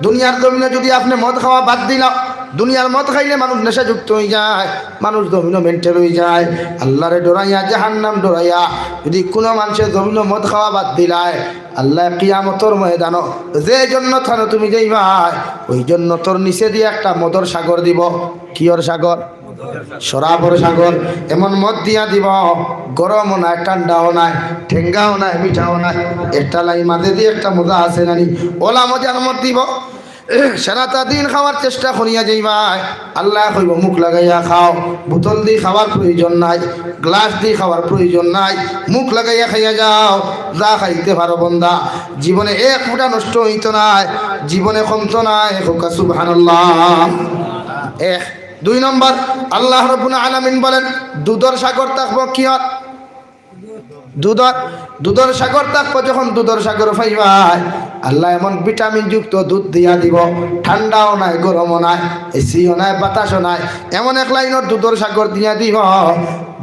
S1: দুনিয়ার জমিনে যদি আপনি মদ খাওয়া বাদ দিলা, দুনিয়ার মদ খাইলে মানুষ নেশাযুক্ত হয়ে যায়, মানুষ জমিনও মেন্টাল হয়ে যায়। আল্লাহরে ডরাইয়া, জাহান্নাম ডরাইয়া যদি কোনো মানুষের জমিনও মদ খাওয়া বাদ দিলায়, আল্লাহ কিয়ামতের ময়দানও যে জন্নতখানে তুমি যাইবা, ওই জন্নতর নিচে দিয়ে একটা মদর সাগর দিব। কিয়র সাগর? শরাবর সাগর। এমন মদ দিয়া দিব, গরমও নাই, ঠান্ডাও নাই, ঠেঙ্গাও নাই, মিঠাও নাই, একটা লাই মাঝে দিয়ে একটা মজা আছে নানি, ওলা মজার মদ দিব। সারাটা দিন খাওয়ার চেষ্টা করিয়া যাইবাই, আল্লাহ কইব মুখ লাগাইয়া খাও, বোতল দিয়ে খাওয়ার প্রয়োজন নাই, গ্লাস দিয়ে খাওয়ার প্রয়োজন নাই, মুখ লাগাইয়া খাইয়া যাও, যা খাইতে পারো বন্দা। জীবনে এক ফুটা নষ্ট হইত নাই, জীবনে কমতো নাই, হোকা সুবহানাল্লাহ। 2 নম্বর আল্লাহ রাব্বুল আলামিন বলেন, দুধর সাগর থাকবো। কিয়র? দুধর সাগর থাকবো। যখন দুধর সাগর পাইবাই, আল্লাহ এমন ভিটামিন যুক্ত দুধ দিয়া দিব, ঠান্ডাও নাই গরমও নাই, এসিও নাই বাতাসও নাই, এমন এক লাইনের দুধের সাগর দিয়া দিব।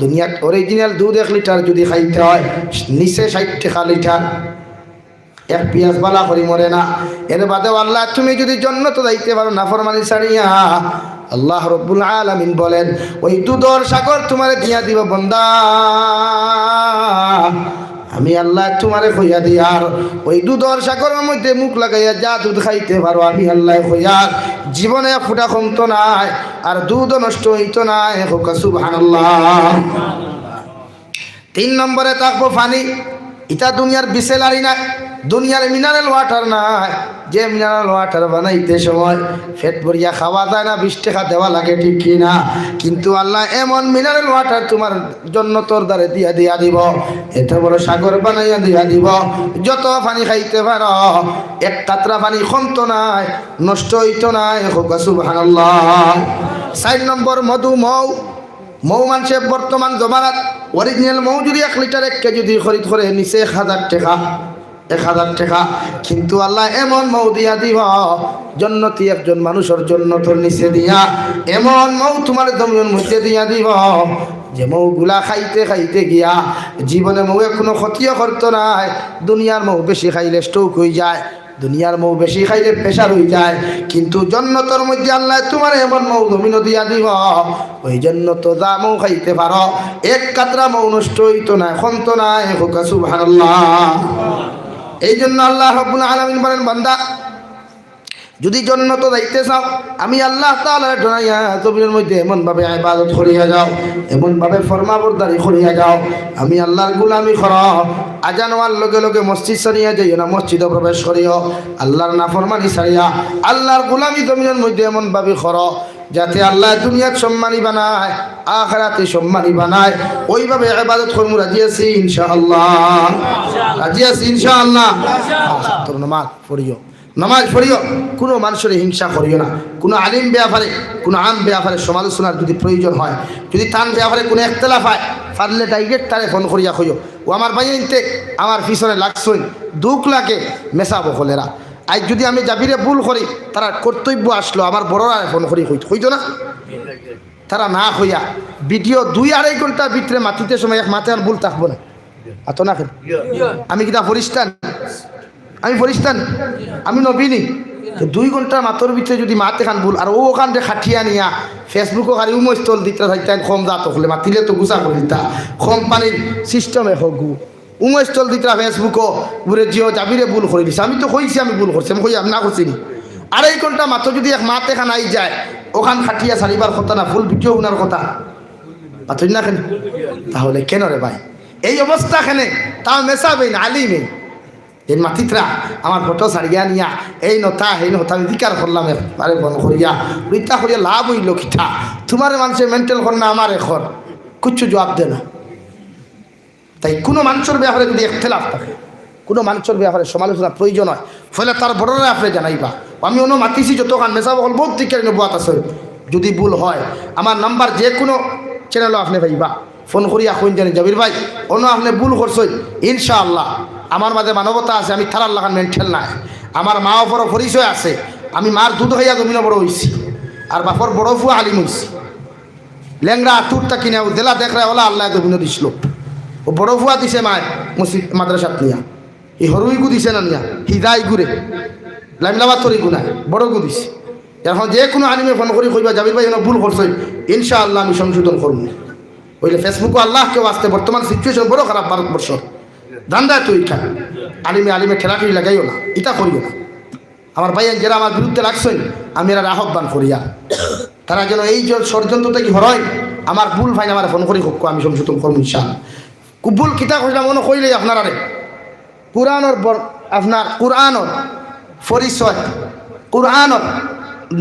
S1: দুনিয়ার অরিজিনাল দুধ 1 লিটার যদি খাইতে হয় নিচে 60 টাকা লিটার, এক পিয়াজ বালা করি মরে না। এর বাদেও আল্লাহ তুমি যদি জান্নাতে যাইতে পারো নাফরমানি ছাড়িয়া, আল্লাহ রব্বুল আলামিন বলেন ওই দুধের সাগর তোমারে দিয়া দিব বান্দা। আমি আল্লাহ তোমারে কইয়া দিয়ার ওই দুধের সাগরের মধ্যে মুখ লাগাইয়া যা দুধ খাইতে পারো আমি আল্লাহ কইয়ার জীবনে ফুটা কমতো নাই, আর দুধও নষ্ট হইতো নাই। সুবহানাল্লাহ। 3 নম্বরে থাকবো পানি। এটা দুনিয়ার বিসেলারি না, দুনিয়ার মিনারেল ওয়াটার নাই। যে মিনারেল ওয়াটার বানাইতে সময় পেট ভরিয়া খাওয়া যায় না, 20 টাকা দেওয়া লাগে, ঠিক কিনা? কিন্তু আল্লাহ এমন মিনারেল ওয়াটার তোমার জন্য তোর দ্বারে দিয়া দিব, এত বড় সাগর বানাইয়া দিয়া দিব, যত পানি খাইতে পারো 1 কাতরা পানি কমতো নাই, নষ্ট হইতো নাই। সুবহানাল্লাহ। 4 নম্বর মধু, মৌ মানুষের বর্তমান জমানাত অরিজিনাল মৌ যদি 1 লিটার 1 কেজি যদি খরিদ করে নিচে 1000 টাকা, কিন্তু আল্লাহ এমন মৌ দিয়া দিব জন্নতি একজন মানুষের জন্নতর নিচে দিয়া এমন মৌ তোমার জমির মধ্যে দিয়া দিব যে মৌগুলা খাইতে খাইতে গিয়া জীবনে মৌ কোনো ক্ষতিও করতো নাই। দুনিয়ার মৌ বেশি খাইলে স্ট্রোক হয়ে যায়, দুনিয়ার মৌ বেশি খাইলে প্রেশার হয়ে যায়, কিন্তু জন্নতর মধ্যে আল্লাহ তোমার এমন মৌ জমিন দিয়া দিব, ওই জন্য তো যা মৌ খাইতে পারো 1 কাতরা মৌ নষ্ট হইতো না, খমতো না। সুবহানাল্লাহ। এই জন্য আল্লাহ রাব্বুল আলামিন বলেন বান্দা যদি জন্নত যাইতে চাও আমি আল্লাহ তাআলার ডরাইয়া জমিনের মধ্যে এমন ভাবে ইবাদত করিয়া যাও, এমন ভাবে ফরমাবরদারি করিয়া যাও, আমি আল্লাহর গোলামি করো। আজান হওয়ার লগে লগে মসজিদ ছাড়িয়া যাইও না, মসজিদে প্রবেশ করিও, আল্লাহর নাফরমানি ছাড়িয়া আল্লাহর গোলামি জমিনের মধ্যে এমন ভাবে করো যাতে আল্লাহ দুনিয়াত সম্মানী বানায়, আখিরাতে সম্মানী বানায়। ওইভাবে ইবাদত করব। রাজি আছি ইনশাআল্লাহ? রাজি আছি ইনশাআল্লাহ? তোর নামাজ পড়িও, কোনো মানুষের হিংসা করিও না। কোনো আলিম ব্যাপারে, কোনো আম ব্যাপারে সমালোচনার যদি প্রয়োজন হয়, যদি তার ব্যাপারে কোনো একতলাফ হয়, পারলে ডাইরেক্ট তারে ফোন করিয়া কইও ও আমার ভাই ইনতে আমার পিছনে লাগছই, দুঃখ লাগে মেশাবো হলেরা। আজ যদি আমি জাবিরে ভুল করি, তারা কর্তব্য আসলো আমার বড়রা ফোন করি হইতো না? তারা না হইয়া ভিডিও 2-2.5 ঘন্টার ভিতরে মাতিতে সময় এক মাথায় আর ভুল থাকবো না। আতো না কেন? আমি কিনা ফরিস্তান? আমি ফরিস্তান? আমি নবীনি? 2 ঘন্টার মাতর ভিতরে যদি মাতে খান ভুল, আর ওখান থেকে খাটিয়া নিয়া ফেসবুকও খালি উমস্থল দিতে থাকতেন, কম জাত হলে মাতিলে তো গুছা করে দিতা, কোম্পানির সিস্টেমে হোক উমস্থল দিতা ফেসবুকও বুড়ে জিও জাবিরে ভুল করে দিছে। আমি তো কইছি আমি ভুল করছি, আমি কই আমি না করছি নি। 2.5 ঘন্টা মাত্র যদি এক মাতে খান আই যায়, ওখান খাটিয়া ছাড়িবার কথা না, ফুল ভিডিও উনার কথা পাতই না কেন? তাহলে কেন রে ভাই এই অবস্থা কেনে? তাও মেশাবেই না আলিমে এই মাতিতরা আমার ফটো ছাড়িয়া নিয়া এই নথা এই নথা আমি দিকার করলাম আরে বন করিয়া রিতা করিয়া লাভ হইল কিঠা? তোমার মানুষের মেন্টাল কর না আমার এখন কিচ্ছু জবাব দে না। তাই কোনো মানুষের ব্যাপারে যদি একতলাফ থাকে, কোনো মানুষের ব্যাপারে সমালোচনা প্রয়োজন হয়, ফলে তার বড়রা আপনি জানাইবা। আমি অন্য মাতিছি যতক্ষণ মেশাব হল বহুত দিকের নবাত আছে, যদি ভুল হয় আমার নাম্বার যে কোনো চ্যানেলও আপনি পাইবা, ফোন করিয়া কইন জানি জাবির ভাই অন্য আপনি ভুল করছেন, ইনশাআল্লাহ আমার মাঝে মানবতা আছে, আমি থারার লাগান মেন্টাল নাই, আমার মা বাপরও পরিচয় আছে, আমি মার দুধ হইয়া জমিনে বড় হয়েছি, আর বাপর বড় ফুয়া আলিম হয়েছি, ল্যাংরা টুরটা কিনে দেলা দেখরা ওলা আল্লাহ জমিনে দিছিল, ও বড় ফুয়া দিছে মায় মসজিদ মাদ্রাসাত নিয়া, এই হরুইগু দিছে না নিয়া হিদাই গুড়ে লাইমলাবাদ তরি গুনায় বড় গু দিছে। এখন যে কোনো আলিমে ফোন করি কইবা জাবির ভাই ভুল করছই, ইনশাআল্লাহ আমি সংশোধন করব। ওইলে ফেসবুকে আল্লাহ কেউ আসতে বর্তমান সিচুয়েশন বড় খারাপ ভারতবর্ষ, ধান্দা তুই খা আলিমে ঠেলাঠেলি লাগাইও না, ইটা করিও না। আমার ভাই যারা আমার বিরুদ্ধে লাগছেন আমি এরা আহ্বান করিয়া তারা যেন এই যে ষড়যন্ত্রটা কি হয় আমার ভুল ভাই আমার ফোন করি হোক, আমি সংশোধন করবো ইনশাআল্লাহ। ভুল কিতা কইলাম মনে কইলেই আপনারা কোরআনের আপনার কোরআনের পরিচয়, কোরআনের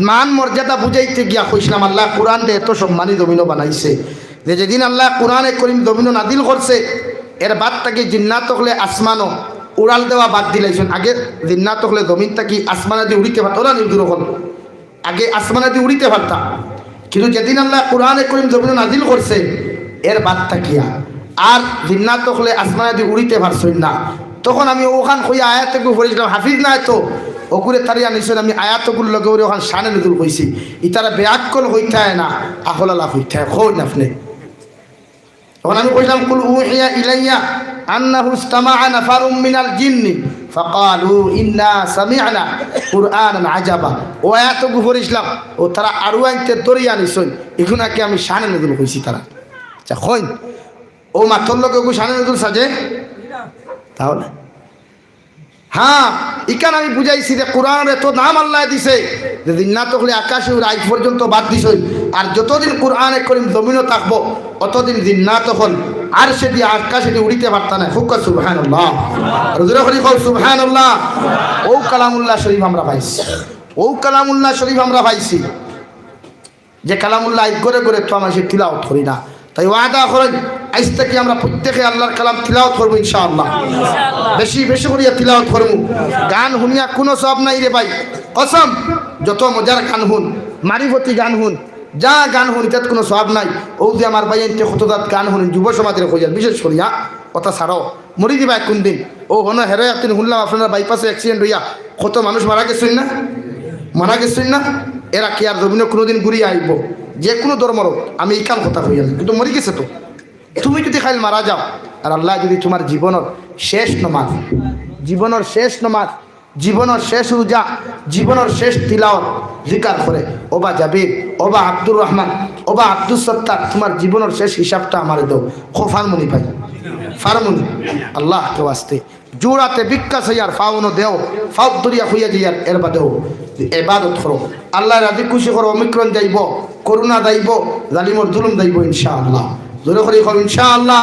S1: মান মর্যাদা বুঝাইতে গিয়া কইছিলাম আল্লাহ কোরআন দিয়ে এত সম্মানী জমিনও বানাইছে যে যেদিন আল্লাহ কোরআনে করিম জমিনও নাদিল করছে এর বাদ তাকে জিন্নাত হলে আসমানও উড়াল দেওয়া বাদ দিলাইছেন। আগে জিন্নাত হলে জমিন তাকি আসমানা দিয়ে উড়িতে পারত ওরা নির্দূর হল, আগে আসমানা দিয়ে উড়িতে পারতাম, কিন্তু যেদিন আল্লাহ কোরআনে করিম জমিনও নাদিল করছে এর বাদ তাকিয়া আর জিন্নাত হলে আসমানা দিয়ে উড়িতে পারছেন না। তখন আমি ওখান কইয়া আয়াতগুলো পড়েছিলাম, হাফিজ নাই তো ওগুলো তারিয়া নিশ্চয় আমি আয়াতগুলো লগে ওখান শানে নজুল কইছি। ইতারা বেআক্কল হইতে হয় না, আহলালা হইতে হয়। খোঁজ আপনি তখন আমি কইলাম কুল উহিয়া ইলাইয়া আন্নাহু ইসতামাআ নাফারুম মিনাল জিন্নি ফাকালু ইন্না সামি'না কুরআনান আজাবা। ও আয়াতগুলো পড়েছিলাম, ও তারা আরো আইতে দরিয়া নিশ্চয় এখন কি আমি শানে নজুল কইছি তারা। আচ্ছা খোঁজ ও মাথর লগে ওগু শানে নজুল সাজে তাহলে হ্যাঁ ইকান আমি বুঝাইছি যে কোরআনের এত নাম আল্লাহ দিছে যে জিন্নাত হলে আকাশে আজ পর্যন্ত বাদ দিছ, আর যতদিন কোরআনে করিম জমিনও থাকবো অতদিন জিন্নাত হল আর সেটি আকাশে উড়িতে পারতা না। হুক্কা সুবহানাল্লাহ, রুজুরা হলি কল সুবহানাল্লাহ। ও কালামুল্লাহ শরীফ আমরা পাইছি, ও কালামুল্লাহ শরীফ আমরা পাইছি যে কালামুল্লাহ করে করে তো আমরা সে তিলাওয়াত করি না। তাই ওয়াদা করেন আজ থেকে আমরা প্রত্যেকে আল্লাহর কালাম তিলাওয়াত করবো ইনশাআল্লাহ, বেশি বেশি করিয়া তিলাওয়াত করবো। গান শুনিয়া কোনো সব নাই রে ভাই, কসম। যত মজার গান শুন, মারিফতি গান শুন, যা গান শুন, এটাত কোনো সব নাই। ও যে আমার ভাই এনতে কতজাত গান শুনেন যুব সমাজের কইয়া বিশেষ করিয়া কথা ছাড়ো মরি দিবা কোন দিন। ও হন হেরো একদিন শুনলাম আপনার বাইপাসে অ্যাক্সিডেন্ট হইয়া কত মানুষ মারা গেছেন না, মারা গেছেন না। এরা কি আর জমিনে কোনোদিন ঘুরিয়ে আইব? যে কোনো ধর্মর আমি এই কাম কথা হইয়া কিন্তু মরি গেছে তো। তুমি যদি খাইল মারা যাও আর আল্লাহ যদি তোমার জীবনের শেষ নমাজ, জীবনের শেষ নমাজ, জীবনের শেষ রোজা, জীবনের শেষ তিলাওয়াত জিকার করে ওবা জাবির, ওবা আব্দুর রহমান, ওবা আব্দুল সত্তার, তোমার জীবনের শেষ হিসাবটা আমার দাও। ফারমুনি ভাই, ফারমুনি আল্লাহ কেউ আসতে জোড়াতে বিকাশ হইয়ার ফাউনো দেও, ফাউ দরিয়া হইয়া যাইয়ার এর বাদেও এবাদত করো, আল্লাহ রাজি খুশি করো। অমিক্রণ যাইব, করুণা যাইব, জালিমর জুলুম যাইব ইনশাআল্লাহ। জোরে করে করো ইনশাআল্লাহ।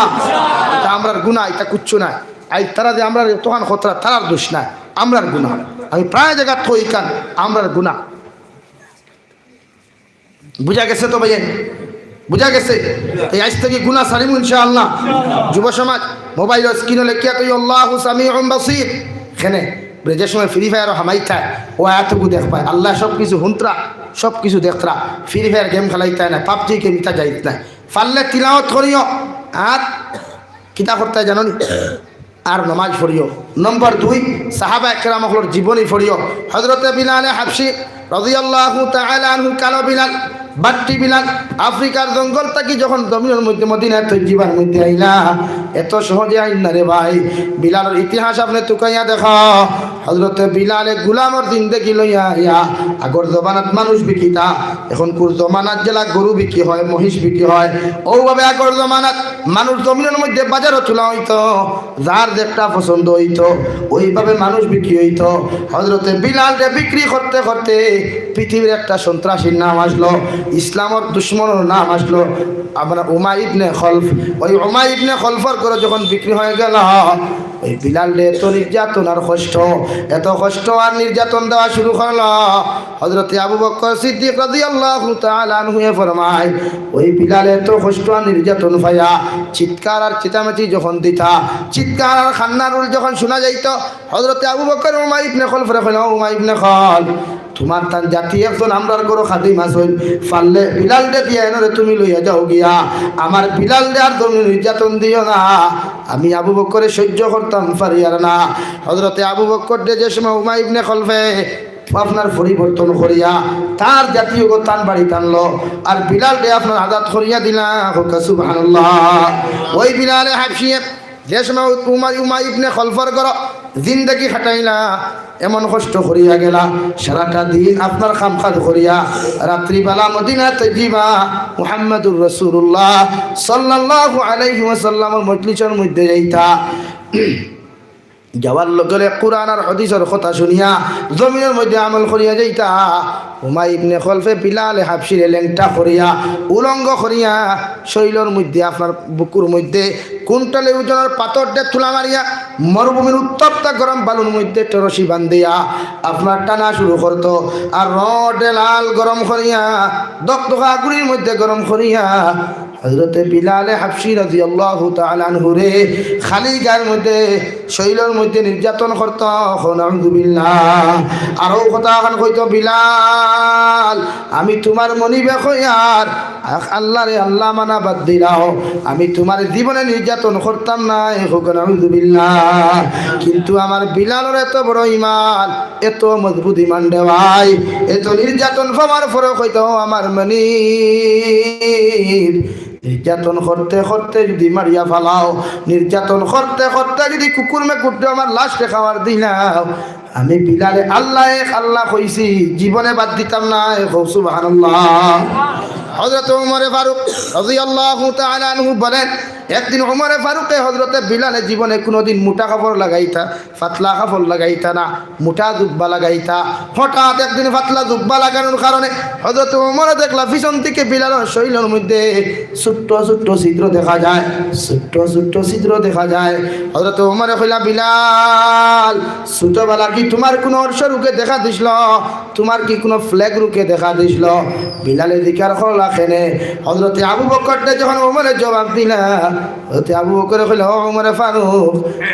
S1: এটা আমরার গুনাহ, এটা কুচ্ছু নাই। আই তারা যে আমরা তখন খতরা তারার দোষ নাই, আমরার গুনাহ। আমি প্রায় জায়গা থই কান আমরার গুনাহ। বুঝা গেছে তো ভাই? বুঝা গেছে? এই আজ থেকে গুনাহ সারিমু ইনশাআল্লাহ। যুব সমাজ মোবাইল স্ক্রিনে লেখিয়া কই আল্লাহু সামিউন বাসীর, এখানে যে সময় ফ্রি ফায়ার হামাই থাকে ও এতটুকু দেখ পায়। আল্লাহ সব কিছু হুন্তরা, সব কিছু দেখতরা। ফ্রি ফায়ার গেম খেলাইতে না, পাবজি গেম ইতা যাইত না। পারলে তিলাওয়াত করিও আর কিতা করতে জানো নি, আর নমাজ পড়িও। নম্বর 2 সাহাবা একরামহর জীবনী পড়িও। হযরতে বিলাল হাবশী রাদিয়াল্লাহু তাআলা আনহু কালো বিলাল, বাট্টি বিলাল আফ্রিকার জঙ্গল থেকে যখন জমিনের মধ্যে মদিনায় তৈজিবার মধ্যে আইলা, এত সহজে আইন না রে ভাই। বিলালের ইতিহাস আপনি তুকাইয়া দেখো। হযরতে বিলালে গুলামর জিন্দেগি লইয়া আইয়া আগর জমানাত মানুষ বিকিতা, এখন কোর জমানাত জেলা গরু বিক্রি হয়, মহিষ বিক্রি হয়। ওভাবে আগর জমানাত মানুষ জমিনের মধ্যে বাজারও তোলা হইতো, যার যেটা পছন্দ হইতো ওইভাবে মানুষ বিক্রি হইতো। হযরতে বিলালকে বিক্রি করতে করতে পৃথিবীর একটা সন্ত্রাসীর নাম আসলো, ইসলামের দুশ্মনের নাম আসলো আমরা উমাইয়া ইবনে খলফ। ওই উমাইয়া ইবনে খলফর করে যখন বিক্রি হয়ে গেল, ওই বিলালে এত নির্যাতন আর কষ্ট, এত কষ্ট আর নির্যাতন দেওয়া শুরু করলো। হযরতে আবু বকর সিদ্দিক রাদিয়াল্লাহু তাআলা আনহু ফরমায়, ওই বিলালে এত কষ্ট আর নির্যাতন পাইয়া চিৎকার আর চেঁচামেচি যখন দিতা, চিৎকার আর খান্নারুল যখন শোনা যাইত, হযরতে আবু বকর উমাইয়া ইবনে খলফরে কইলো, উমাইয়া ইবনে খলফ তোমার তার জাতি একজন আমরার করো খাদিম আসল, পারলে বিলাল দে দিয়া এনে তুমি লইয়া যাও গিয়া, আমার বিলাল দে আর তুমি নির্যাতন দিও না। আমি আবু বকরে সহ্য করতাম পারি আর না। হযরতে আবু বকর দে যে সময় উমাইয়া ইবনে খলফে আপনার পরিবর্তন করিয়া তার জাতীয় টান বাড়ি টানলো, আর বিলাল দে আপনার আজাদ করিয়া দিলা। সুবহানাল্লাহ। ওই বিলালে হাবশী যে সময় উমাইয়া ইবনে খলফর করো জিন্দেগি খাটাইলা, এমন কষ্ট করিয়া গেলা, সারাটা দিন আপনার খামখাদ করিয়া রাত্রিবেলা মদিনাতে যাইবা মুহাম্মদুর রাসূলুল্লাহ সাল্লাল্লাহু আলাইহি ওয়াসাল্লামের মজলিসের মধ্যে যাইতা। যাওয়ার লগে কুরআন আর হাদিসের কথা শুনিয়া জমিনের মধ্যে আমল করিয়া যাইতা। উমাইয়া ইবনে খলফে বিলাল হাবশীরে লেংটা করিয়া উলঙ্গ করিয়া শৈলর মধ্যে আপনার বুকুর মধ্যে কুইন্টালে ওজনের পাথর দিয়ে তুলা মারিয়া মরুভূমির উত্তপ্ত গরম বালুর মধ্যে রশি বান্ধিয়া আপনার টানা শুরু করত, আর রডে লাল গরম করিয়া দকদকা আগুনের মধ্যে গরম করিয়া হযরতে বিলাল হাবশী রাদিয়াল্লাহু তাআলা আনহু রে খালি গায়ের মধ্যে শৈলের মধ্যে নির্যাতন করত। নাউযুবিল্লাহ। আরও কথা এখন কইতো, বিলাল বিলাল আমি তোমার মনিবে হইয়ার আল্লাহ রে আল্লাহ মানা বাদ দিলাও আমি তোমার জীবনে নির্যাতন করতাম না নাউযুবিল্লাহ কিন্তু আমার বিলালের এত বড় ঈমান এত মজবুত ঈমান দেওয়াই এত নির্যাতন ফমার ফরক হইতো আমার মনি নির্যাতন করতে করতে যদি মারিয়া ফালাও নির্যাতন করতে করতে যদি কুকুর মেকুরতে আমার লাশকে খাওয়ার দিলাও আমি বিলালে আল্লাহ এক আল্লাহ কইছি জীবনে বাদ দিতাম না সুবহানাল্লাহ হযরত ওমর ফারুক রাদিয়াল্লাহু তাআলা আনহু বলেন একদিন ওমর ফারুকে হযরতে বিলালে জীবনে কোনোদিন মোটা কাপড় লাগাইতা পাতলা কাপড় লাগাইতা না মোটা জুব্বা লাগাইতা হঠাৎ একদিন পাতলা জুব্বা লাগানোর কারণে হযরত ওমর দেখলা পিছন থেকে বিলালের শরীরের মধ্যে ছোট্ট ছোট্ট ছিদ্র দেখা যায় ছোট্ট ছোট্ট ছিদ্র দেখা যায় হযরত ওমরে কইলা বিলাল ছোটবেলা কি তোমার কোনো অর্শ রুকে দেখা দিছিল তোমার কি কোনো ফ্ল্যাগ রুকে দেখা দিছিল বিলালে জিকার করলা কেনে হযরতে আবু বকর যখন ওমরে জবাব দিলা হযরতে আবু বকর কইলা ওমরে ফারুক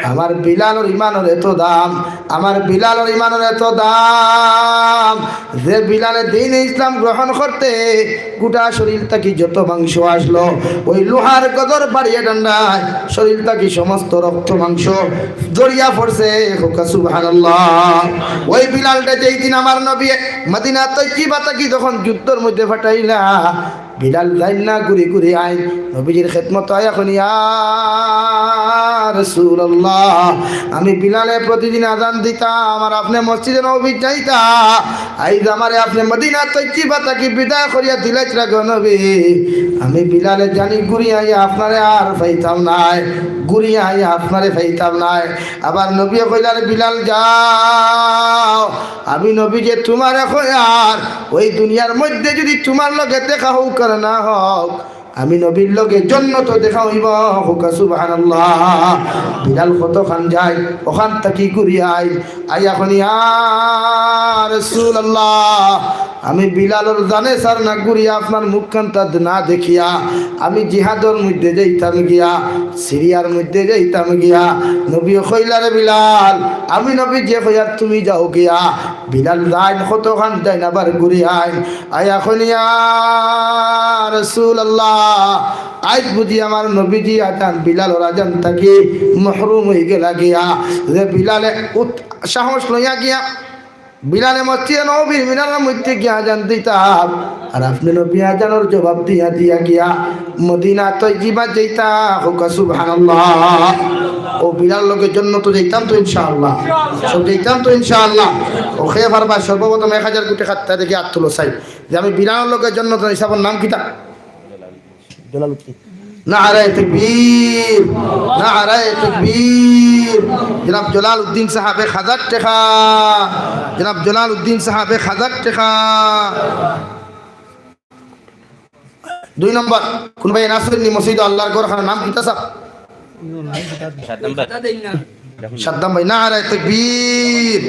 S1: আমার বিলালের ঈমানের এত দাম আমার বিলালের ঈমানের এত দাম যে বিলালে দ্বীন ইসলাম গ্রহণ করতে গোটা শরীর থেকে যত মাংস আসলো ওই লোহার গদর বাড়িয়ে ডান্ডায় শরীর থেকে সমস্ত রক্ত মাংস দরিয়া পড়ছে সুবহানাল্লাহ ওই বিলালটা যেই দিন আমার নবী মদিনা তৈয়বা থেকে যখন যুদ্ধের মধ্যে ফাটাইলা বিলাল যাইন না ঘুরে ঘুরে আইন নবীজির খেদমত আয় এখন ইয়া রাসূলুল্লাহ আমি বিলালে প্রতিদিন আযান দিতাম আর আপনি মসজিদে নববী যাইতা আইজ আমারে আপনি মদিনা তৈয়বা থেকে বিদায় করিয়া দিলেন গো নবী আমি বিলালে জানি ঘুরে আইয়া আপনারে আর পাইতাম নাই ঘুরে আইয়া আপনারে পাইতাম নাই আবার নবী কইলার বিলাল যাও আমি নবী যে তোমার এখন আর ওই দুনিয়ার মধ্যে যদি তোমার লগে দেখা হোক আর না হোক আমি নবীর লগে জন্নত দেখা হইব সুবহানাল্লাহ বিলাল কতখান যায় ওখান থেকে ঘুরে আই এখন ইয়া রাসূলুল্লাহ আমি বিলালের জানে সার না ঘুরিয়া আপনার মুখখানটা না দেখিয়া আমি জিহাদর মধ্যে যাইতাম গিয়া সিরিয়ার মধ্যে যাইতাম গিয়া নবী কইলা রে বিলাল আমি নবী যে কইয়ার তুমি যাও গিয়া বিলাল যাইন কতখান যাই আবার ঘুরে আই এখন ইয়া রাসূলুল্লাহ আজ বুঝি আমার নবীজি আজান বিলালের আজান থেকে মাহরুম হয়ে গেলা গিয়া যে বিলালে সাহস লইয়া গিয়া বিলালে মসজিদে নববীর মিনারের মধ্যে গিয়া আজান দিতাম আর আপনি নবী আজানের জবাব দিয়া দিয়া গিয়া মদিনা তৈয়বা যাইতা সুবহানাল্লাহ ও বিলাল লোকের জন্য তো যাইতাম তো ইনশাআল্লাহ সব যাইতাম তো ইনশাআল্লাহ ও খেয়ে পারবা সর্বপ্রথম 1000 কোটি খাতা দেখে হাত তুলো চাই যে আমি বিলাল লোকের জন্য তো হিসাবের নাম কিতা জলালউদ্দিন নারায়ে তাকবীর নারায়ে তাকবীর জনাব জলালউদ্দিন সাহেব 1000 টাকা জনাব জলালউদ্দিন সাহেব 1000 টাকা 2 নম্বর কোন ভাই নাসরুদ্দিন মসজিদ আল্লাহর ঘর খানার নাম কিতা সাহেব সাদ্দাম ভাই নারায়ে তাকবীর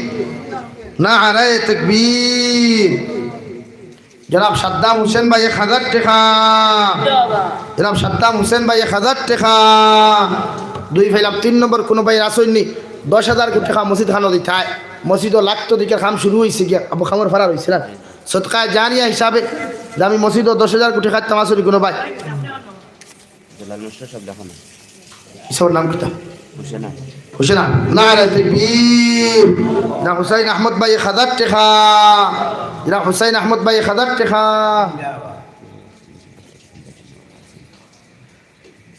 S1: নারায়ে তাকবীর জনাব সাদ্দাম হোসেন ভাই 1000 টাকা জনাব সাদ্দাম হোসেন ভাই 1000 টাকা 2 ফাইলাম 3 নম্বর কোন ভাই আসেননি 10000 কোটি টাকা মসজিদ খানো দিতায় মসজিদ লাগতো দিকে কাম শুরু হইছে গিয়া আবু খামর ফারার হইছে না সদকা জানিয়া হিসাবে যে আমি মসজিদ 10000 কোটি টাকা তামাসুরি কোন ভাই জলাল মুশতাক সব দেখানো ইসর নাম কিতা হোসেনা হোসেনা নারায়ে তাকবীর না হুসাইন আহমদ ভাই 1000 টাকা জনাব হুসাইন আহমদ ভাই 1000 টাকা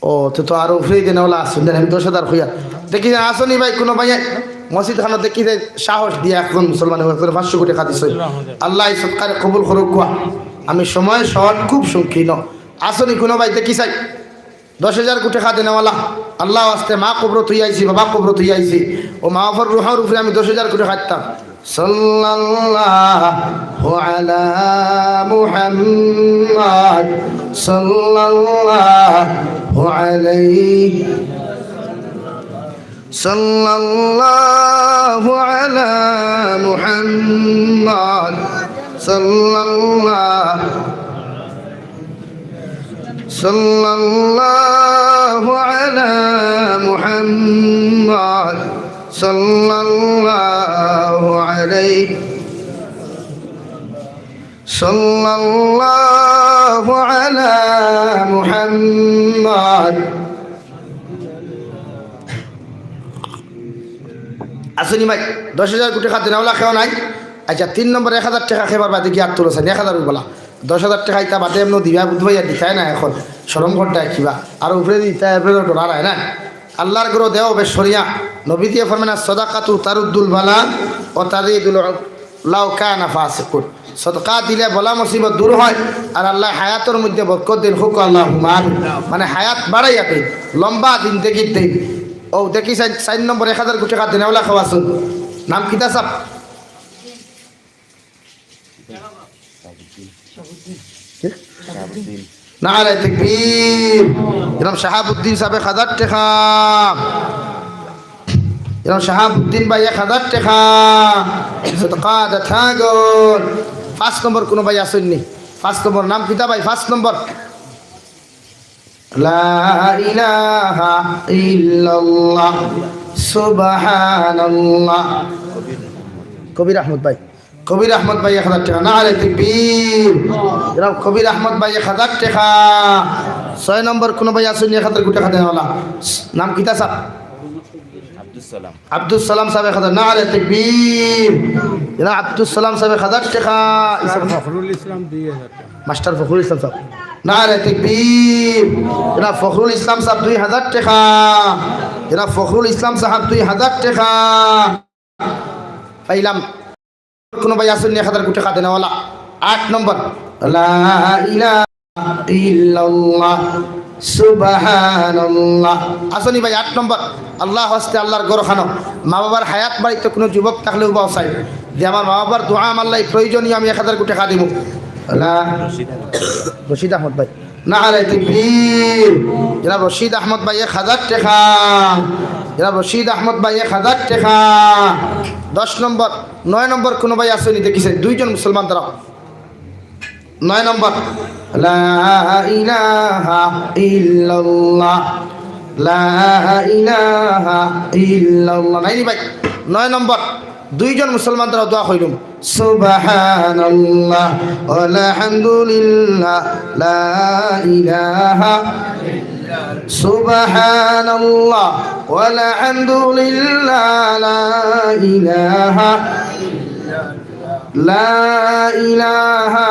S1: ও তো আরো ফ্রি দেন ওলা আসুন আমি 10000 হইয়া দেখি আসনি ভাই কোন ভাই মসজিদ খানা দেখি সাহস দিয়ে একজন মুসলমান 500 কোটি টাকা দিছে আল্লাহ সৎকারে কবুল করুক আমি সময় শর্ট খুব সংকীর্ণ আসনি কোন ভাই দেখি চাই 10000 কোটি টাকা দেনওয়ালা আল্লাহ আস্তে মা কবর তুই আইছি বাবা কবর তুই আইছি ও মা ফর রুহের উপরে আমি 10000 কোটি খাইতাম সাল্লাল্লাহু আলা মুহাম্মদ সাল্লাল্লাহু আলাইহি সাল্লাল্লাহু আলা মুহাম্মদ সাল্লাল্লাহু আলা মুহাম্মদ সাল্লাল্লাহু আলাইহি সাল্লাল্লাহু আলা মুহাম্মদ। আসুনি ভাই 10,000 কোটি খাদ্য নেওয়া খেও নাই। আচ্ছা 3 নম্বর 1,000 টাকা খেবার বাদে কি আর তুলেছেন 1,000 বলা 10,000 টাকা ইতা বাদে এমন দিবা বুধ ভাইয়া দিতাই না এখন শরম করতে কিবা আর উপরে দিতা এরপরে ডরায় না আল্লাহর গরো দেও বেশ সরিয়া নবী দিয়ে ফরমানা সাদাকাতু তারুদ্দুল বালা ও তারিদুল লাউ কানা ফাসিকুন। সদকা দিলে বলা মুসিবত দূর হয় আর আল্লাহ হায়াতের মধ্যে বরকত দিন হুক আল্লাহুম্মা আমিন। মানে হায়াত বাড়াইয়া দেয় লম্বা দিন দেখি দেয়। ও দেখি 4 নম্বর 1,000 কোটি টাকা দেনেওয়ালা খাওয়াছুন নাম কিতা সাপ নারে তাকবীর। এরকম শাহাবুদ্দিন সাহেব 1,000 টাকা, এরকম শাহাবুদ্দিন ভাই 1,000 টাকা সদকা থাকল। 5 নম্বর কোন ভাই আসেননি 5 নম্বর নাম কিতা ভাই 5 নম্বর লা ইলাহা ইল্লাল্লাহ সুবহানাল্লাহ। কবির আহমদ ভাই, কবির আহমদ ভাই 1,000 টাকা নারে তাকবীর। জনাব কবির আহমদ ভাই 1,000 টাকা। 6 নম্বর কোন ভাই আসেননি 1,000 কোটি টাকা দেওয়ালা নাম কিতা সাহেব আব্দুল সালাম সাহেব 1,000 নারে তাকবীর। জনাব আব্দুল সালাম সাহেব 1,000 টাকা।
S2: ফখরুল ইসলাম 2,000 টাকা।
S1: মাস্টার ফখরুল ইসলাম সাহেব নারে তাকবীর। জনাব ফখরুল ইসলাম সাহেব 2,000 টাকা। জনাব ফখরুল ইসলাম সাহেব 2,000 টাকা পাইলাম। কোন ভাই আসেন 1,000 কোটি টাকা দেনেওয়ালা 8 নম্বর লা ইলাহা ইল্লাল্লাহ সুবহানাল্লাহ। আসনি ভাই 8 নম্বর আল্লাহ হস্তে আল্লাহর গর খানো মা বাবার হায়াত বাড়িতে কোনো যুবক থাকলেও বাও চাই যে আমার মা বাবার দোয়া আল্লাহ প্রয়োজনীয় আমি 1,000 কোটি টাকা দিব। রশিদ আহমদ ভাই নারে তাকবীর। জনাব রশিদ আহমদ ভাই 1,000 টাকা। জনাব রশিদ আহমদ ভাই 1,000 টাকা। 10 নম্বর 9 নম্বর কোন ভাই আসেনি দেখিছেন 2 জন মুসলমান তারা 9 নম্বর লা ইলাহা ইল্লাল্লাহ লা ইলাহা ইল্লাল্লাহ নাইনি ভাই 9 নম্বর 2 জন মুসলমান তারা দোয়া কইলুম সুবহানাল্লাহ আলহামদুলিল্লাহ লা ইলাহা সুবহানাল্লাহ আলহামদুলিল্লাহ লা ইলাহা লা ইলাহা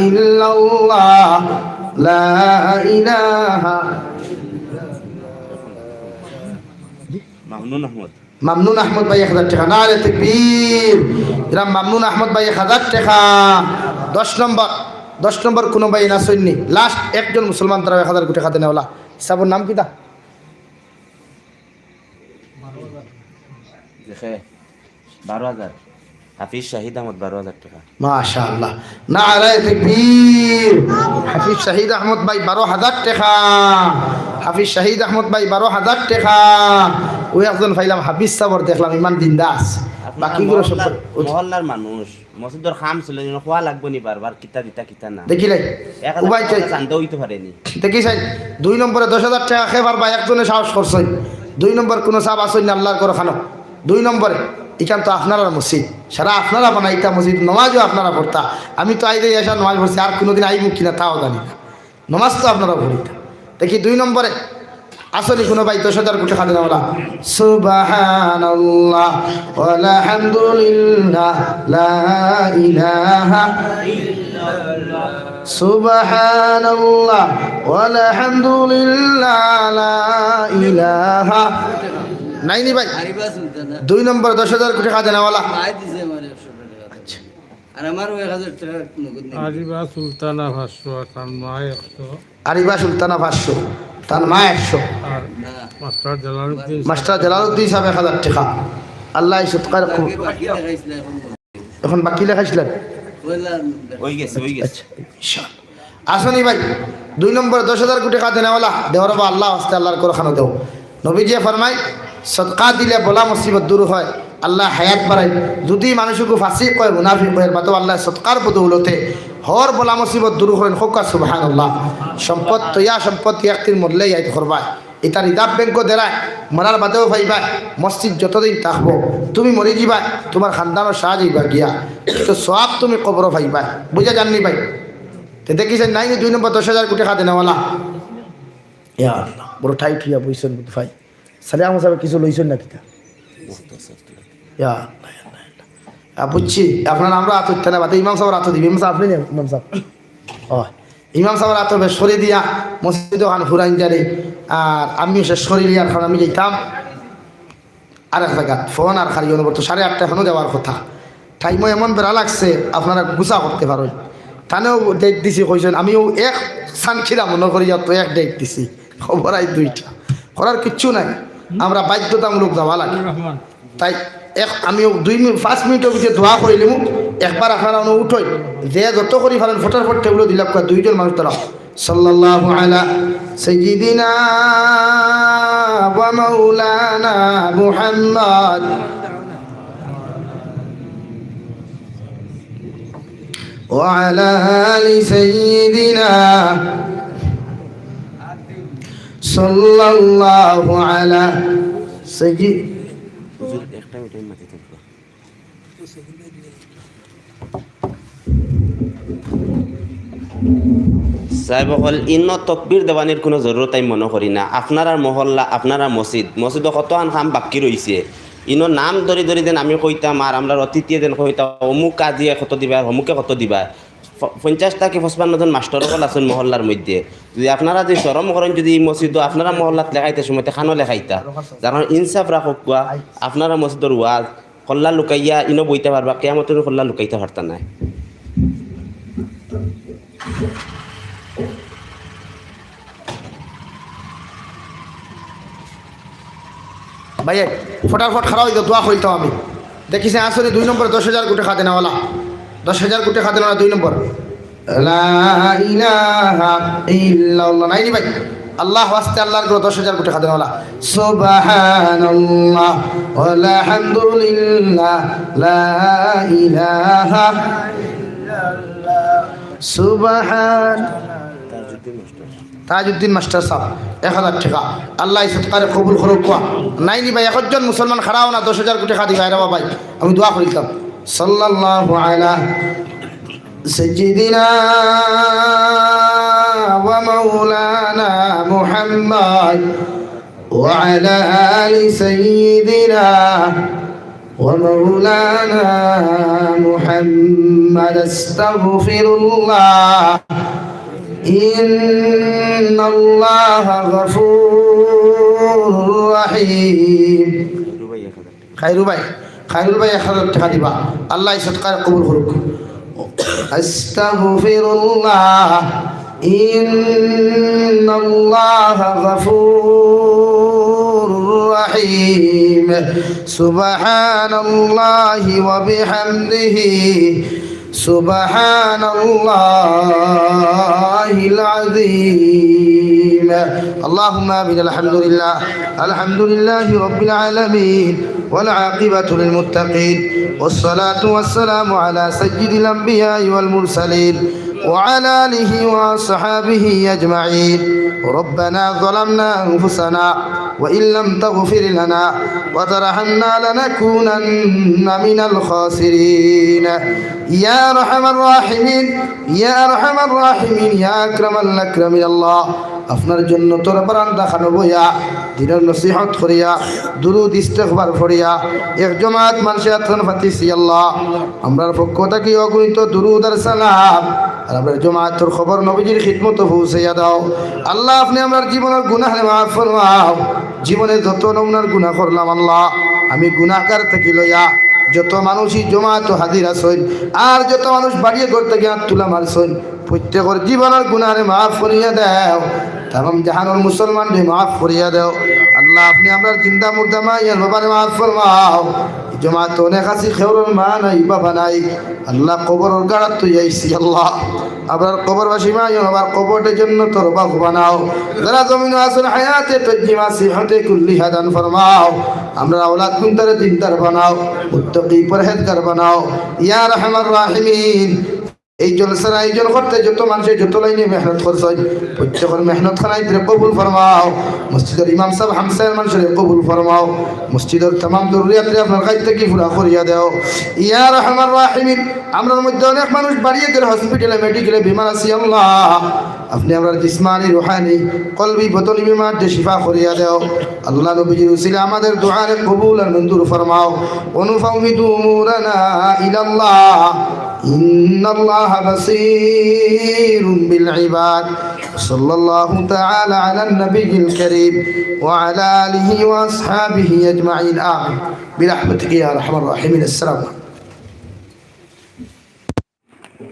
S1: ইল্লাল্লাহ লা ইলাহা। মামনুন আহমদ ভাই 1,000 টাকা নারে তাকবীর। এরকম মামনুন আহমদ ভাই 1,000 টাকা। 10 নম্বর কোন ভাই না সৈন্যি লাস্ট একজন মুসলমান তারা 1,000 কোটি টাকা দেনেওয়ালা সাবর নাম কিতা
S3: 12,000 হাফিজ শাহিদ আহমদ 12,000 টাকা।
S1: মাশাআল্লাহ নারে তাকবীর। হাফিজ শাহিদ আহমদ ভাই 12,000 টাকা। হাফিজ শাহিদ আহমদ ভাই 12,000 টাকা। ওই একজন ভাইলাম হাফিজ সাবর দেখলাম ইমান দিনদাস বাকিগুলো সব
S3: মহল্লার মানুষ মসজিদের খাম ছিল খোয়া লাগবো নি বারবার কিতা দিতা কিতা না
S1: দেখিলে উবাই চাই
S3: জানতে হইতে পারেনি
S1: দেখি চাই 2 নম্বরে 10,000 টাকা খেবার ভাই একজনে সাহস করছেন 2 নম্বর কোন সাহাব আসেন না আল্লাহর করে খানো 2 নম্বরে এখান তো আপনারা মসজিদ সারা আপনারা বানাইতা মসজিদ নামাজও আপনারা পড়তা আমি তো আইলে এসা নামাজ পড়ছি আর কোনোদিন আইমুখ কিনা তাও জানি না নামাজ তো আপনারা পড়িতা দেখি 2 নম্বরে আসলে কোনো ভাই 10,000 কোটি টাকা দেওয়ালা সুবহানাল্লাহ আলহামদুলিল্লাহ লা ইলাহা ইল্লাল্লাহ সুবহানাল্লাহ আলহামদুলিল্লাহ লা ইলাহা নাইনি ভাই 2 নম্বর 10,000 কোটি টাকা দেওয়ালা
S4: আর আমার 1,000 টাকা নগদ নেই
S2: আরিবা সুলতানা 500 তার মা 100
S1: আরিবা সুলতানা 500 তার মা 100
S2: আর
S1: মাস্টার জালালউদ্দিন সাহেব 1,000 টাকা আল্লাহ সৎকার এখন বাকি লেখাইছিলেন
S3: ওই গেছে
S1: আসনি ভাই 2 নম্বর 10,000 কোটি টাকা দেওয়ালা দেওয়ার বা আল্লাহ হস্তে আল্লাহর করে খানো দেও নবীজি ফরমায় সদকা দিলে বলা মুসিবত দূর হয় আল্লাহ হায়াত বাড়ায় যদি মানুষকে ফাসিক কয় মুনাফিক কয় বাতো আল্লাহ সৎকার বদৌলতে হর বলা মুসিবত দূর করেন হোকা সুবহানাল্লাহ সম্পদ তৈয়া সম্পত্তি একটির মরলে আইতে করবা এটার ইদাব ব্যাংক দেরায় মরার বাদেও ভাইবা মসজিদ যতদিন থাকবো তুমি মরে যাবা তোমার খানদানের সাহ যাইবা গিয়া তো সব তুমি কবর পাইবা বুঝা জাননি ভাই তো দেখিছেন নাই 2 নম্বর 10,000 কোটি খাতে নেওয়ালা ইয়া আল্লাহ বড় টাইট হইয়া বইছেন ভাই সালাম সাহেব কিছু লইছেন না কিতা ইয়া বুঝছি আপনার আমরা আত হইতে না ইমাম সাহেব আত দিবি ইমাম সাহেব আপনি ইমাম সাহেব ও ইমাম সাহেব আত বেশ সরে দিয়া মসজিদ ওখানে ফুরাইন জানি আর আমিও শেষ করি আর কারণ আমি যেতাম আর এক জায়গা ফোন আর খালি অনুবর্ত 8:30 এখনও যাওয়ার কথা টাইমও এমন বেড়া লাগছে আপনারা গুছা করতে পারেন তানেও ডেট দিছি কইছেন আমিও এক সানখিরা মনে করি তো এক ডেট দিছি খবর আই 2টা করার কিচ্ছু নাই আমরা বাধ্যতামূলক যাওয়া লাগে তাই আমিও 5 মিনিটের ভিতরে দোয়া করিলাম একবার আপনারা উঠই যে যত করি ফেলেন ফটাফট টেবিল দিলাম 2জন মানুষ তারা সাল্লাল্লাহু আলা সাইয়্যিদিনা ওয়া মাওলানা মুহাম্মদ ওয়া আলা আলি সাইয়্যিদিনা সাল্লাল্লাহু আলা সাইয়্যিদ
S3: হুজুর একটা টাইম মাঝে থাকবো সাহেব হল ইন্ন তকবির দেওয়ানির কোনো জরুরত আমি মনে করি না আপনারা মহল্লা আপনারা মসজিদ কত আন কাম বাকি রয়েছে ইনো নাম ধরি ধরি দেন আমি কইতাম আর আমরা অতিথিয়ে দেন কইতাম অমুক কাজিয়ে কত দিবা অমুকে কত দিবা 50 থেকে 55 জন মাস্টার সকল আছেন মহল্লার মধ্যে যদি আপনারা যে শরম করেন যদি মসজিদ আপনারা মহল্লাত লেখাইতে সময় খানো লেখাইতা কারণ ইনসাফ রাখক কোয়া আপনারা মসজিদের ওয়াজ খল্লা লুকাইয়া ইনো বইতে পারবা কিয়ামতের খল্লা লুকাইতে পারতা না
S1: ভাইয়া ফটাফট খারাপ হইতো দোয়া কইতাম আমি দেখিছে আসলে 2 নম্বর 10,000 কোটি খাতে নেওয়ালা 10,000 কোটি খাতে নেওয়ালা 2 নম্বর লা ইলাহা ইল্লাল্লাহ নাইনি ভাই আল্লাহ ওয়াস্তে আল্লাহর করে 10,000 কোটি খাতে নেওয়ালা সুবহানাল্লাহ ওয়ালহামদুলিল্লাহ লা ইলাহা ইল্লাল্লাহ সুবহান তাজউদ্দিন মাস্টার সাহেব 1000 টাকা আল্লাহ সৎকারে কবুল করুক কোয়া নাইনি ভাই একজন মুসলমান খাড়াও না 10,000 কোটি খাদি ভাই রে ভাই আমি দোয়া করিতাম সাল্লাল্লাহু আলা সাইয়্যিদিনা ওয়া মাওলানা মুহাম্মদ ওয়া আলা আলি সাইয়্যিদিনা ওয়া মাওলানা মুহাম্মদ আস্তাগফিরুল্লাহ إن الله غفور رحيم خير باي 1000 টাকা দিবা আল্লাহ সৎকার কবুল করুক আস্তাগফিরুল্লাহ ইন্নাল্লাহ গফুর রহিম সুবহানাল্লাহি ওয়া বিহামদিহি سبحان الله العظيم اللهم آمين الحمد لله رب العالمين والعاقبة للمتقين والصلاة والسلام على سيد الأنبياء والمرسلين وعلى آله وصحابه أجمعين ربنا ظلمنا أنفسنا وإن لم تغفر لنا وترحمنا لنكونن من الخاسرين يا أرحم الراحمين يا أرحم الراحمين يا أكرم الأكرمين الله আপনার জন্য তোর বারান্দা খানো বইয়া দিনের নসিহত করিয়া দুরুদ ইস্তেগফার করিয়া এক জমাত মানুষের আত্মন ফাতিছি আল্লাহ আমরার পক্ষ থেকে অগণিত দুরুদ আর সালাম আর আমরা জমাতের খবর নবীজির খিদমত পৌঁছাইয়া দাও আল্লাহ আপনি আমার জীবনের গুনাহ মাফ ফরমাও জীবনে যত নমুনার গুনাহ করলাম আল্লাহ আমি গুনাহগার থেকে লইয়া যত মানুষই জমাত হাজির আসইন আর যত মানুষ বাড়িয়ে ঘর থেকে হাত তুলা মারছইন প্রত্যেকের জীবনের গুনাহে মাফ করিয়া দাও তাম জাহানুর মুসলমান মাফ করিয়া দাও আল্লাহ আপনি আমার জিন্দা মুর্দা মাইয়ার বাবারে মাফ ফরমাও জমাত অনেক আছি খেউরের মা নাই বাবা নাই আল্লাহ কবরের গাড়াত তুই আইসি আল্লাহ আবার কবরবাসী মা আবার কবরের জন্য তোর বাঘ বানাও যারা জমিন আসল হায়াতে তজ্জিমা সিহতে কুল্লি হাদান ফরমাও আমরা আওলাদ কুনতারে দিনদার বানাও মুত্তাকি পরহেজগার বানাও ইয়া রাহমার রাহিমিন এই জলসার আয়োজন করতে যত মানুষের যত লাইনে মেহনত করছে প্রত্যেকের মেহনত খানাই কবুল ফরমাও। মসজিদের ইমাম সাহেব হামসায়ের মানুষের কবুল ফরমাও। মসজিদের तमाम জরুরিয়াত আপনার কাছ থেকে পুরা করিয়া দাও ইয়া রাহমান রাহিমিন। আমরার মধ্যে অনেক মানুষ বাড়িয়ে গেলে হসপিটালে মেডিকেলে বিমার আছি আল্লাহ, আপনি আমরা জিসমানি রুহানি কলবি বদনি বিমার দিয়ে শিফা করিয়া দাও আল্লাহ। নবীজির উসিলা আমাদের দুআরে কবুল আর মঞ্জুর ফরমাও। অনুফাউমিদু উমুরানা ইলাল্লাহ ইন্নাল্লাহ বাসীরুম বিল ইবাদ। সাল্লাল্লাহু তাআলা আলান নবিয়িল কারীম ওয়া আলা আলিহি ওয়া আসহাবিহি আজমাইন আমিন বিরহমাতিকা ইয়া আরহামার রাহিমিন। আসসালামু আলাইকুম।